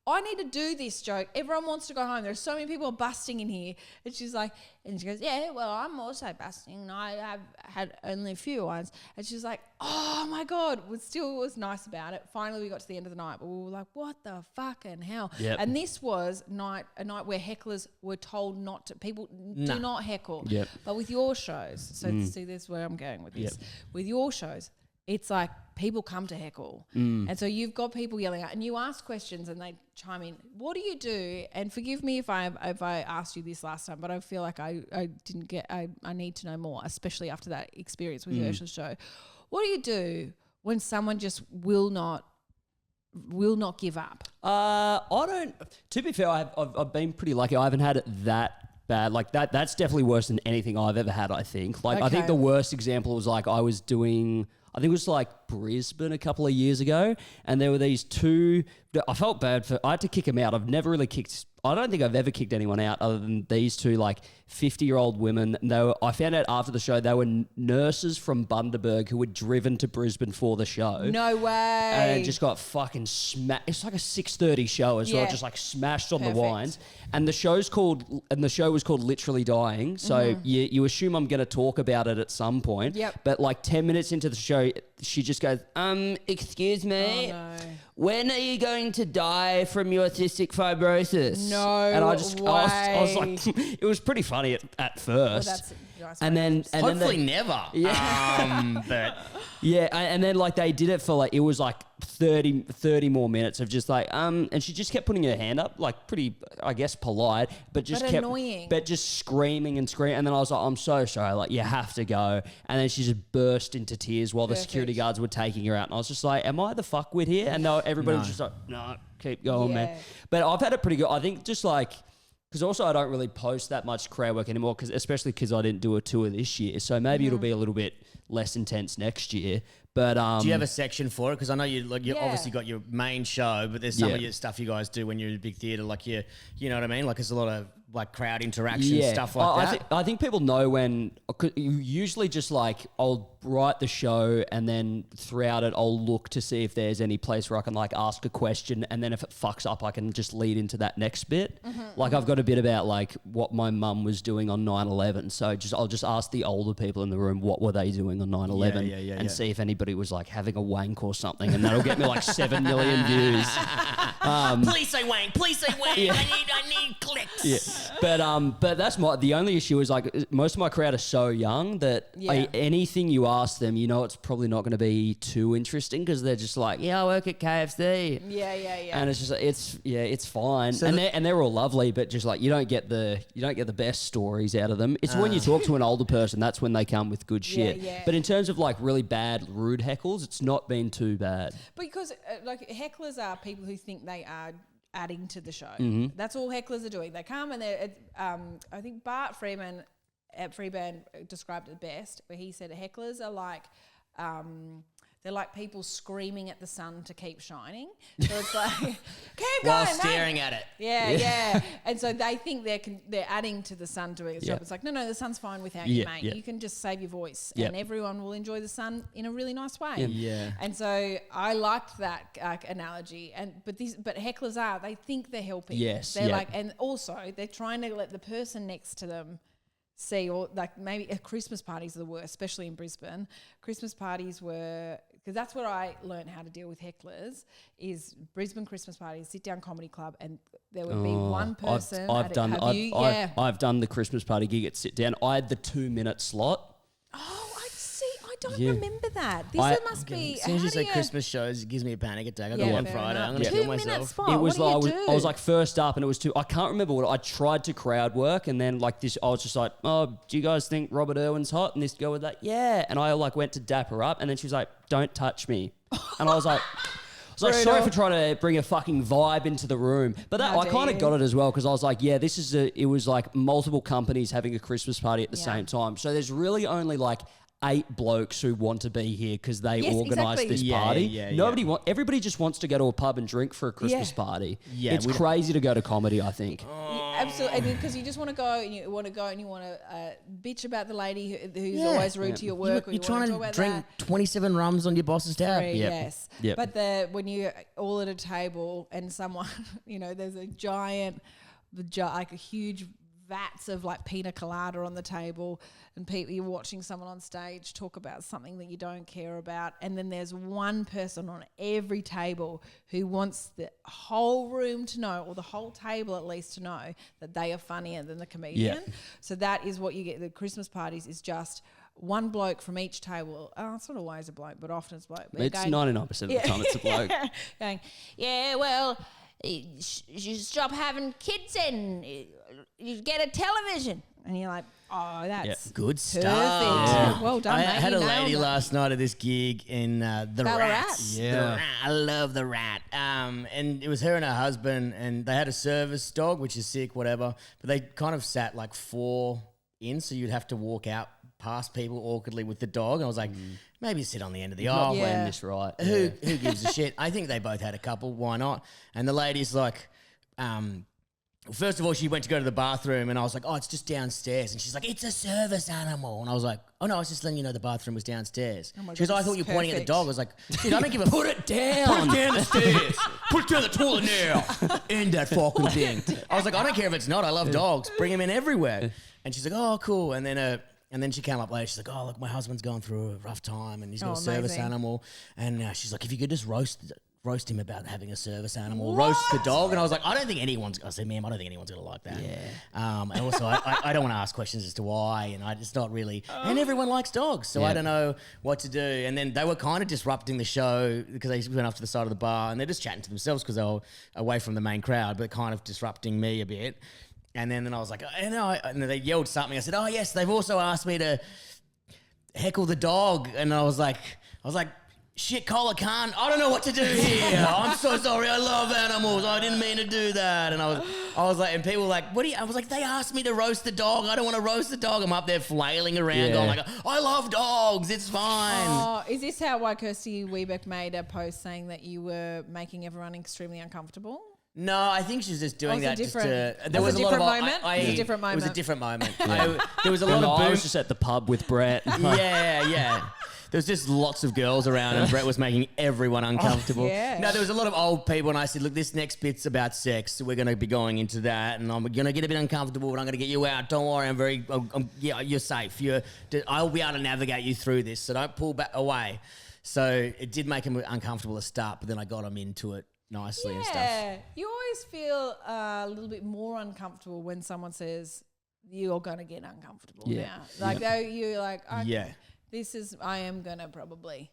I need to do this joke. Everyone wants to go home. There's so many people busting in here. And she's like, and she goes, yeah, well, I'm also busting. And I have had only a few ones. And she's like, oh my God, was nice about it. Finally, we got to the end of the night, but we were like, what the fucking hell? Yep. And this was a night where hecklers were told not to, people do not heckle. Yep. But with your shows, so see, this is where I'm going with this. Yep. With your shows, it's like people come to heckle. And so you've got people yelling out and you ask questions and they chime in. What do you do? And forgive me if I asked you this last time, but I feel like I didn't get, I need to know more, especially after that experience with Ursula's show. What do you do when someone just will not give up? I don't, to be fair, I've been pretty lucky. I haven't had it that bad. Like that's definitely worse than anything I've ever had, I think. Like I think the worst example was like I was doing, I think it was like Brisbane a couple of years ago, and there were these two. I felt bad I had to kick them out. I've never really kicked. I don't think I've ever kicked anyone out other than these two, like 50-year-old women. I found out after the show they were nurses from Bundaberg who were driven to Brisbane for the show. No way. And it just got fucking smashed. It's like a 6:30 show as well, just like smashed on the wines. And the show was called Literally Dying. So you assume I'm going to talk about it at some point. Yep. But like 10 minutes into the show, she just goes, excuse me. Oh, no. When are you going to die from your cystic fibrosis? No and I was like, it was pretty funny at first. Well, that's nice and then hopefully never. Yeah. But yeah, and then like they did it for like, it was like 30 more minutes of just like, and she just kept putting her hand up, like pretty, I guess, polite, but just kept annoying. But just screaming and screaming. And then I was like, I'm so sorry, like you have to go. And then she just burst into tears while the security guards were taking her out. And I was just like, am I the fuckwit here? And everybody was just like, no, keep going, man. But I've had it pretty good. I think just like, because also I don't really post that much crowd work anymore, especially because I didn't do a tour this year. So maybe it'll be a little bit less intense next year. But do you have a section for it? Because I know you obviously got your main show, but there's some of your stuff you guys do when you're in a big theatre, like you know what I mean? Like there's a lot of like crowd interaction stuff like that. I think people know when, usually just like I'll write the show and then throughout it I'll look to see if there's any place where I can like ask a question, and then if it fucks up I can just lead into that next bit. Like I've got a bit about like what my mum was doing on 9/11, so I'll just ask the older people in the room what were they doing on 9/11 and see if anybody was like having a wank or something, and that'll get me like 7 million views. Please say wank, please say wank. I need clicks. Yeah. But that's the only issue is like most of my crowd are so young that anything you ask them, you know, it's probably not going to be too interesting because they're just like, yeah, I work at KFC. Yeah. And it's just it's fine. So and they're all lovely, but just like you don't get the best stories out of them. It's when you talk to an older person, that's when they come with good shit. Yeah. But in terms of like really bad rude heckles, it's not been too bad. Because like hecklers are people who think they are adding to the show. That's all hecklers are doing. They come and they're, I think Bart Freeman at Freeband described it best, where he said hecklers are like, they're like people screaming at the sun to keep shining. So it's like, keep going, while staring at it. Yeah. And so they think they're adding to the sun doing its job. It's like, no, the sun's fine without you, mate. You can just save your voice and everyone will enjoy the sun in a really nice way. Yeah. And so I liked that analogy. But hecklers they think they're helping. Yes. They're like, and also they're trying to let the person next to them see, or like maybe Christmas parties are the worst, especially in Brisbane. Christmas parties were, because that's where I learned how to deal with hecklers, is Brisbane Christmas parties, sit down comedy club, and there would be one person. I've done the Christmas party gig at Sit Down. I had the 2-minute slot. Oh, I see. I don't remember that. This must be. As soon as you say Christmas shows, it gives me a panic attack. I got one Friday. I'm going to kill myself. Spot. It was what like I was like first up, and it was I can't remember what I tried to crowd work, and then like this, I was just like, oh, do you guys think Robert Irwin's hot? And this girl was like, yeah, and I like went to dap her up, and then she was like, don't touch me, and I was like. Sorry for trying to bring a fucking vibe into the room. But I kind of got it as well, because I was like, yeah, it was like multiple companies having a Christmas party at the same time. So there's really only like 8 blokes who want to be here because they Yes, organised exactly. this Yeah, party. yeah. Everybody just wants to go to a pub and drink for a Christmas Yeah. party. Yeah, It's crazy to go to comedy, I think. Absolutely, because you just want to go and you want to bitch about the lady who's always rude to your work. You're or trying you want to talk drink about 27 rums on your boss's tab. Three, Yep. yes. Yep. But when you're all at a table and someone, there's a giant, like a huge vats of like pina colada on the table, and you're watching someone on stage talk about something that you don't care about, and then there's one person on every table who wants the whole room to know, or the whole table at least to know, that they are funnier than the comedian. Yeah. So that is what you get. The Christmas parties is just one bloke from each table. It's not always a bloke, but often it's a bloke. It's 99% of the time it's a bloke. Going, yeah, well, you stop having kids and you get a television. And you're like, oh, that's Good perfect. stuff. Yeah. Well done, I mate. had You a lady nailed it. last night at this gig in the Ballarat. Rats. Yeah. The Rat. I love the Rat. And it was her and her husband, and they had a service dog, which is sick, whatever. But they kind of sat like 4 in, so you'd have to walk out past people awkwardly with the dog. And I was like, maybe sit on the end of the aisle. Not Yeah. playing this right. Who gives a shit? I think they both had a couple. Why not? And the lady's like, first of all, she went to go to the bathroom, and I was like, oh, it's just downstairs. And she's like, it's a service animal. And I was like, oh, no, I was just letting you know the bathroom was downstairs. my She goes, oh, I goodness, thought you were pointing at the perfect. dog. I was like, dude, I don't give a Put it down. Put it down the stairs. Put it down the toilet now. End that fucking thing. I was like, I don't care if it's not. I love dogs. Bring him in everywhere. And she's like, oh, cool. And then she came up later. She's like, oh, look, my husband's going through a rough time, and he's got a service amazing. animal. And she's like, if you could just roast him about having a service animal, roast the dog. And I was like, I said, ma'am, I don't think anyone's going to like that. Yeah. And also, I don't want to ask questions as to why, and it's not really, and everyone likes dogs, so I don't know what to do. And then they were kind of disrupting the show because they went off to the side of the bar, and they're just chatting to themselves because they were away from the main crowd, but kind of disrupting me a bit. And then I was like, and then they yelled something. I said, oh, yes, they've also asked me to heckle the dog. And I was like, shit, collar cunt. I don't know what to do here. I'm so sorry. I love animals. I didn't mean to do that. And I was like, and people were like, I was like, they asked me to roast the dog. I don't want to roast the dog. I'm up there flailing around going like, I love dogs. It's fine. Oh, is this why Kirsty Wiebeck made a post saying that you were making everyone extremely uncomfortable? No, I think she's just doing that just to. There was a different moment? It was a different It was a moment. different moment. There was a lot And of I boom. was just at the pub with Brett. Yeah. There was just lots of girls around, and Brett was making everyone uncomfortable. yeah. No, there was a lot of old people, and I said, look, this next bit's about sex, so we're going to be going into that, and I'm going to get a bit uncomfortable, but I'm going to get you out. Don't worry, you're safe. I'll be able to navigate you through this, so don't pull back away. So it did make him uncomfortable to start, but then I got him into it nicely and stuff. Yeah, you always feel a little bit more uncomfortable when someone says you're going to get uncomfortable now. Like you're like, okay, I am going to probably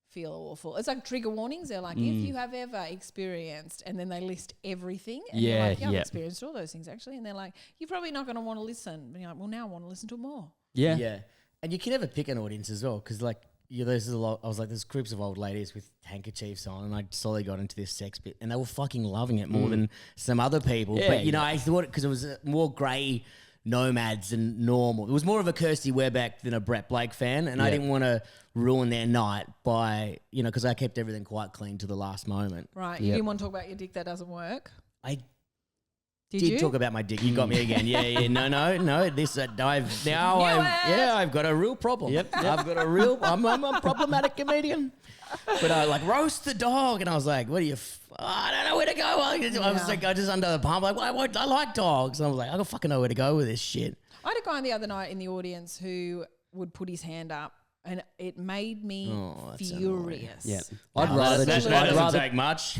feel awful. It's like trigger warnings. They're like, if you have ever experienced, and then they list everything. And you're like, I've experienced all those things actually. And they're like, you're probably not going to want to listen. But you're like, well, now I want to listen to it more. Yeah. Yeah. And you can never pick an audience as well, because like, there's a lot. I was like, there's groups of old ladies with handkerchiefs on, and I slowly got into this sex bit, and they were fucking loving it more than some other people. Yeah, But I thought because it was more grey nomads than normal. It was more of a Kirsty Wiebeck than a Brett Blake fan, and I didn't want to ruin their night by because I kept everything quite clean to the last moment. Right. You didn't want to talk about your dick that doesn't work. I Did did you? talk about my dick. You got me again. Yeah. No. This I've got a real problem. Yep. I've got a real. I'm a problematic comedian. But like roast the dog, and I was like, "What do you? I don't know where to go." I was like, I just under the pump. Like, I like dogs. And I was like, I don't fucking know where to go with this shit. I had a guy the other night in the audience who would put his hand up, and it made me that's furious. Yeah. That doesn't take much.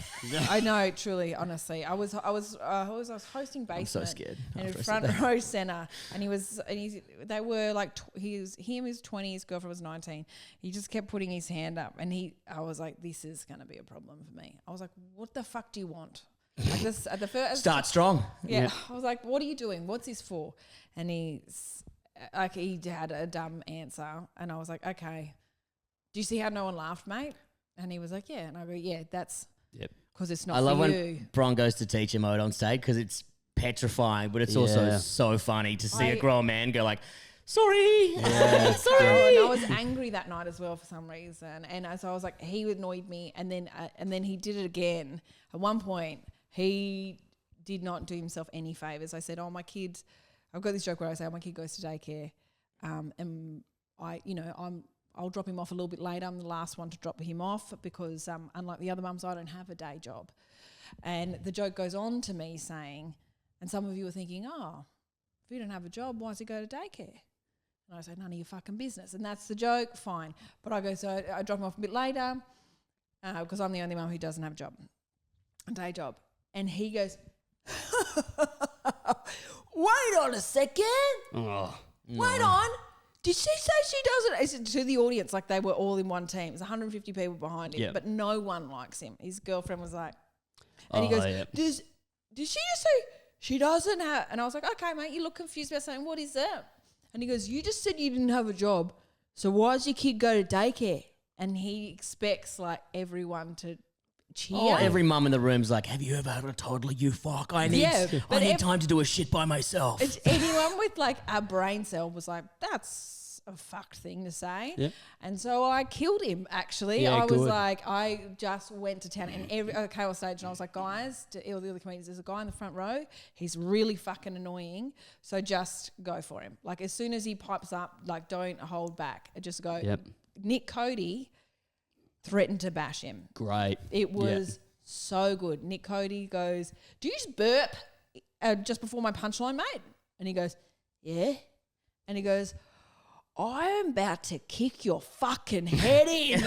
I know, truly, honestly. I was hosting Basement. so scared And in after I front said row center, and they were like, he was 20, his girlfriend was 19. He just kept putting his hand up, and I was like, this is going to be a problem for me. I was like, what the fuck do you want? Like this at the first Start strong. Yeah. I was like, what are you doing? What's this for? And he had a dumb answer, and I was like, okay, do you see how no one laughed, mate? And he was like, yeah. And I go, yeah, that's because it's not I love for when you. Bron goes to teacher mode on stage because it's petrifying, but it's also so funny to see a grown man go like, sorry. And I was angry that night as well for some reason. And so I was like, he annoyed me. And then he did it again. At one point, he did not do himself any favours. I said, oh, my kids, I've got this joke where I say, oh, my kid goes to daycare. And I'll drop him off a little bit later. I'm the last one to drop him off because unlike the other mums, I don't have a day job. And the joke goes on to me saying, and some of you are thinking, oh, if you don't have a job, why does he go to daycare? And I say, none of your fucking business. And that's the joke, fine. But I go, so I drop him off a bit later because I'm the only mum who doesn't have a day job. And he goes, wait on a second. Oh, Wait on. Did she say she doesn't? I said to the audience, like they were all in one team. There's 150 people behind him, but no one likes him. His girlfriend was like, and he goes, did she just say she doesn't have? And I was like, okay, mate, you look confused about something. What is that? And he goes, you just said you didn't have a job. So why does your kid go to daycare? And he expects like everyone to cheer. Oh, every mum in the room's like, have you ever had a toddler? You fuck. I need time to do a shit by myself. Anyone with like a brain cell was like, that's a fucked thing to say. Yeah. And so I killed him, actually. I was like, I just went to town and I came on stage and I was like, guys, to all the other comedians, there's a guy in the front row. He's really fucking annoying. So just go for him. Like as soon as he pipes up, like don't hold back. Just go. Yep. Nick Cody threatened to bash him. Great. It was so good. Nick Cody goes, do you just burp just before my punchline, mate? And he goes, yeah. And he goes, I am about to kick your fucking head in.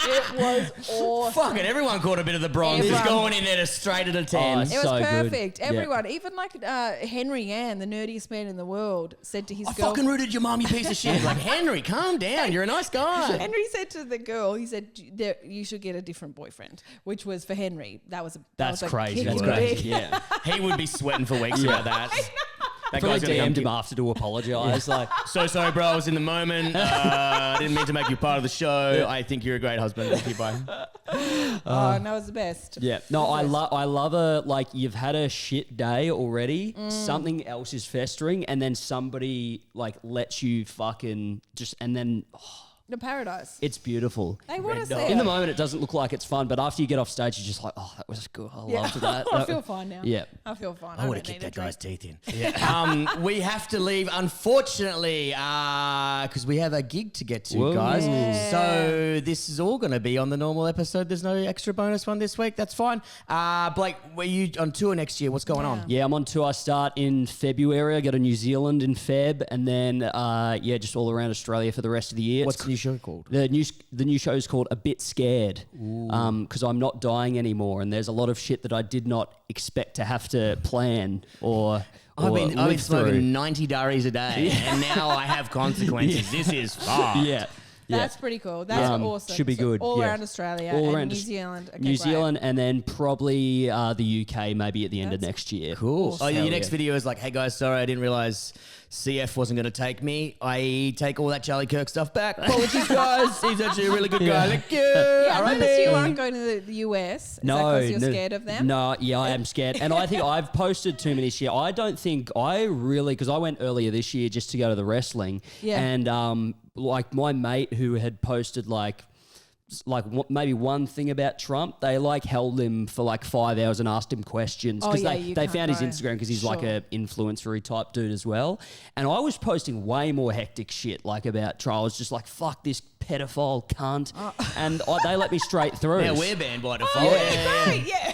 It was awesome. Fucking everyone caught a bit of the Bron. He's going in there to straight at a 10. It was so perfect. Good. Everyone, even like Henry Ann, the nerdiest man in the world, said to his girl, I fucking rooted your mum, you piece of shit. Like, Henry, calm down. You're a nice guy. Henry said to the girl, he said, you should get a different boyfriend, which was for Henry. That's crazy. That's crazy. Yeah. He would be sweating for weeks about that. That guy's DM'd him after to apologise. Like, so sorry, bro. I was in the moment. I didn't mean to make you part of the show. I think you're a great husband. Okay, bye. And that was the best. Yeah. No, I love like you've had a shit day already. Something else is festering, and then somebody like lets you fucking just, and then. The paradise. It's beautiful. They want to see in the moment, it doesn't look like it's fun, but after you get off stage, you're just like, oh, that was good. I loved that. I feel fine now. Yeah. I feel fine. I would have kicked that guy's teeth in. Yeah. We have to leave, unfortunately, because we have a gig to get to, guys. Yeah. So this is all going to be on the normal episode. There's no extra bonus one this week. That's fine. Blake, were you on tour next year? What's going on? Yeah, I'm on tour. I start in February. I go to New Zealand in Feb, and then, just all around Australia for the rest of the year. What's the new show called? The new show is called A Bit Scared, because I'm not dying anymore, and there's a lot of shit that I did not expect to have to plan or I've been smoking 90 durries a day, and now I have consequences. This is fucked. Yeah. That's pretty cool. That's awesome. Should be good. All around Australia and New Zealand. Okay, New Zealand and then probably the UK maybe at the end of next year. Cool. Awesome. Your next video is like, hey guys, sorry, I didn't realise CF wasn't going to take me. I take all that Charlie Kirk stuff back. Apologies, guys. He's actually a really good guy. Thank you. Yeah, I noticed you aren't going to the US. Is no, that because you're scared of them? No, I am scared. And I think I've posted too many shit. I don't think I really, because I went earlier this year just to go to the wrestling. Yeah. And like my mate who had posted maybe one thing about Trump, they like held him for like 5 hours and asked him questions because they found his Instagram because he's like a influencer-y type dude as well. And I was posting way more hectic shit like about Trump. I was just like, fuck this pedophile cunt. And they let me straight through. Yeah, we're banned by default. Yeah.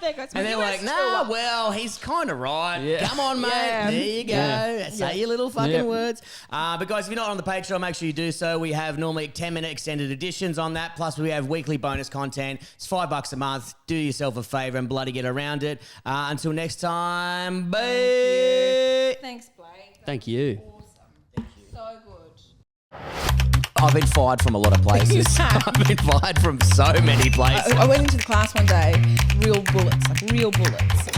And they're like, nah, well, he's kind of right. Yeah. Come on, mate. Yeah. There you go. Yeah. Say your little fucking words. But guys, if you're not on the Patreon, make sure you do so. We have normally 10-minute extended editions on that. Plus, we have weekly bonus content. It's $5 a month. Do yourself a favor and bloody get around it. Until next time, bye. Thanks, Blake. Thank you. Awesome. Thank you. So good. I've been fired from a lot of places. I've been fired from so many places. I went into the class one day, real bullets.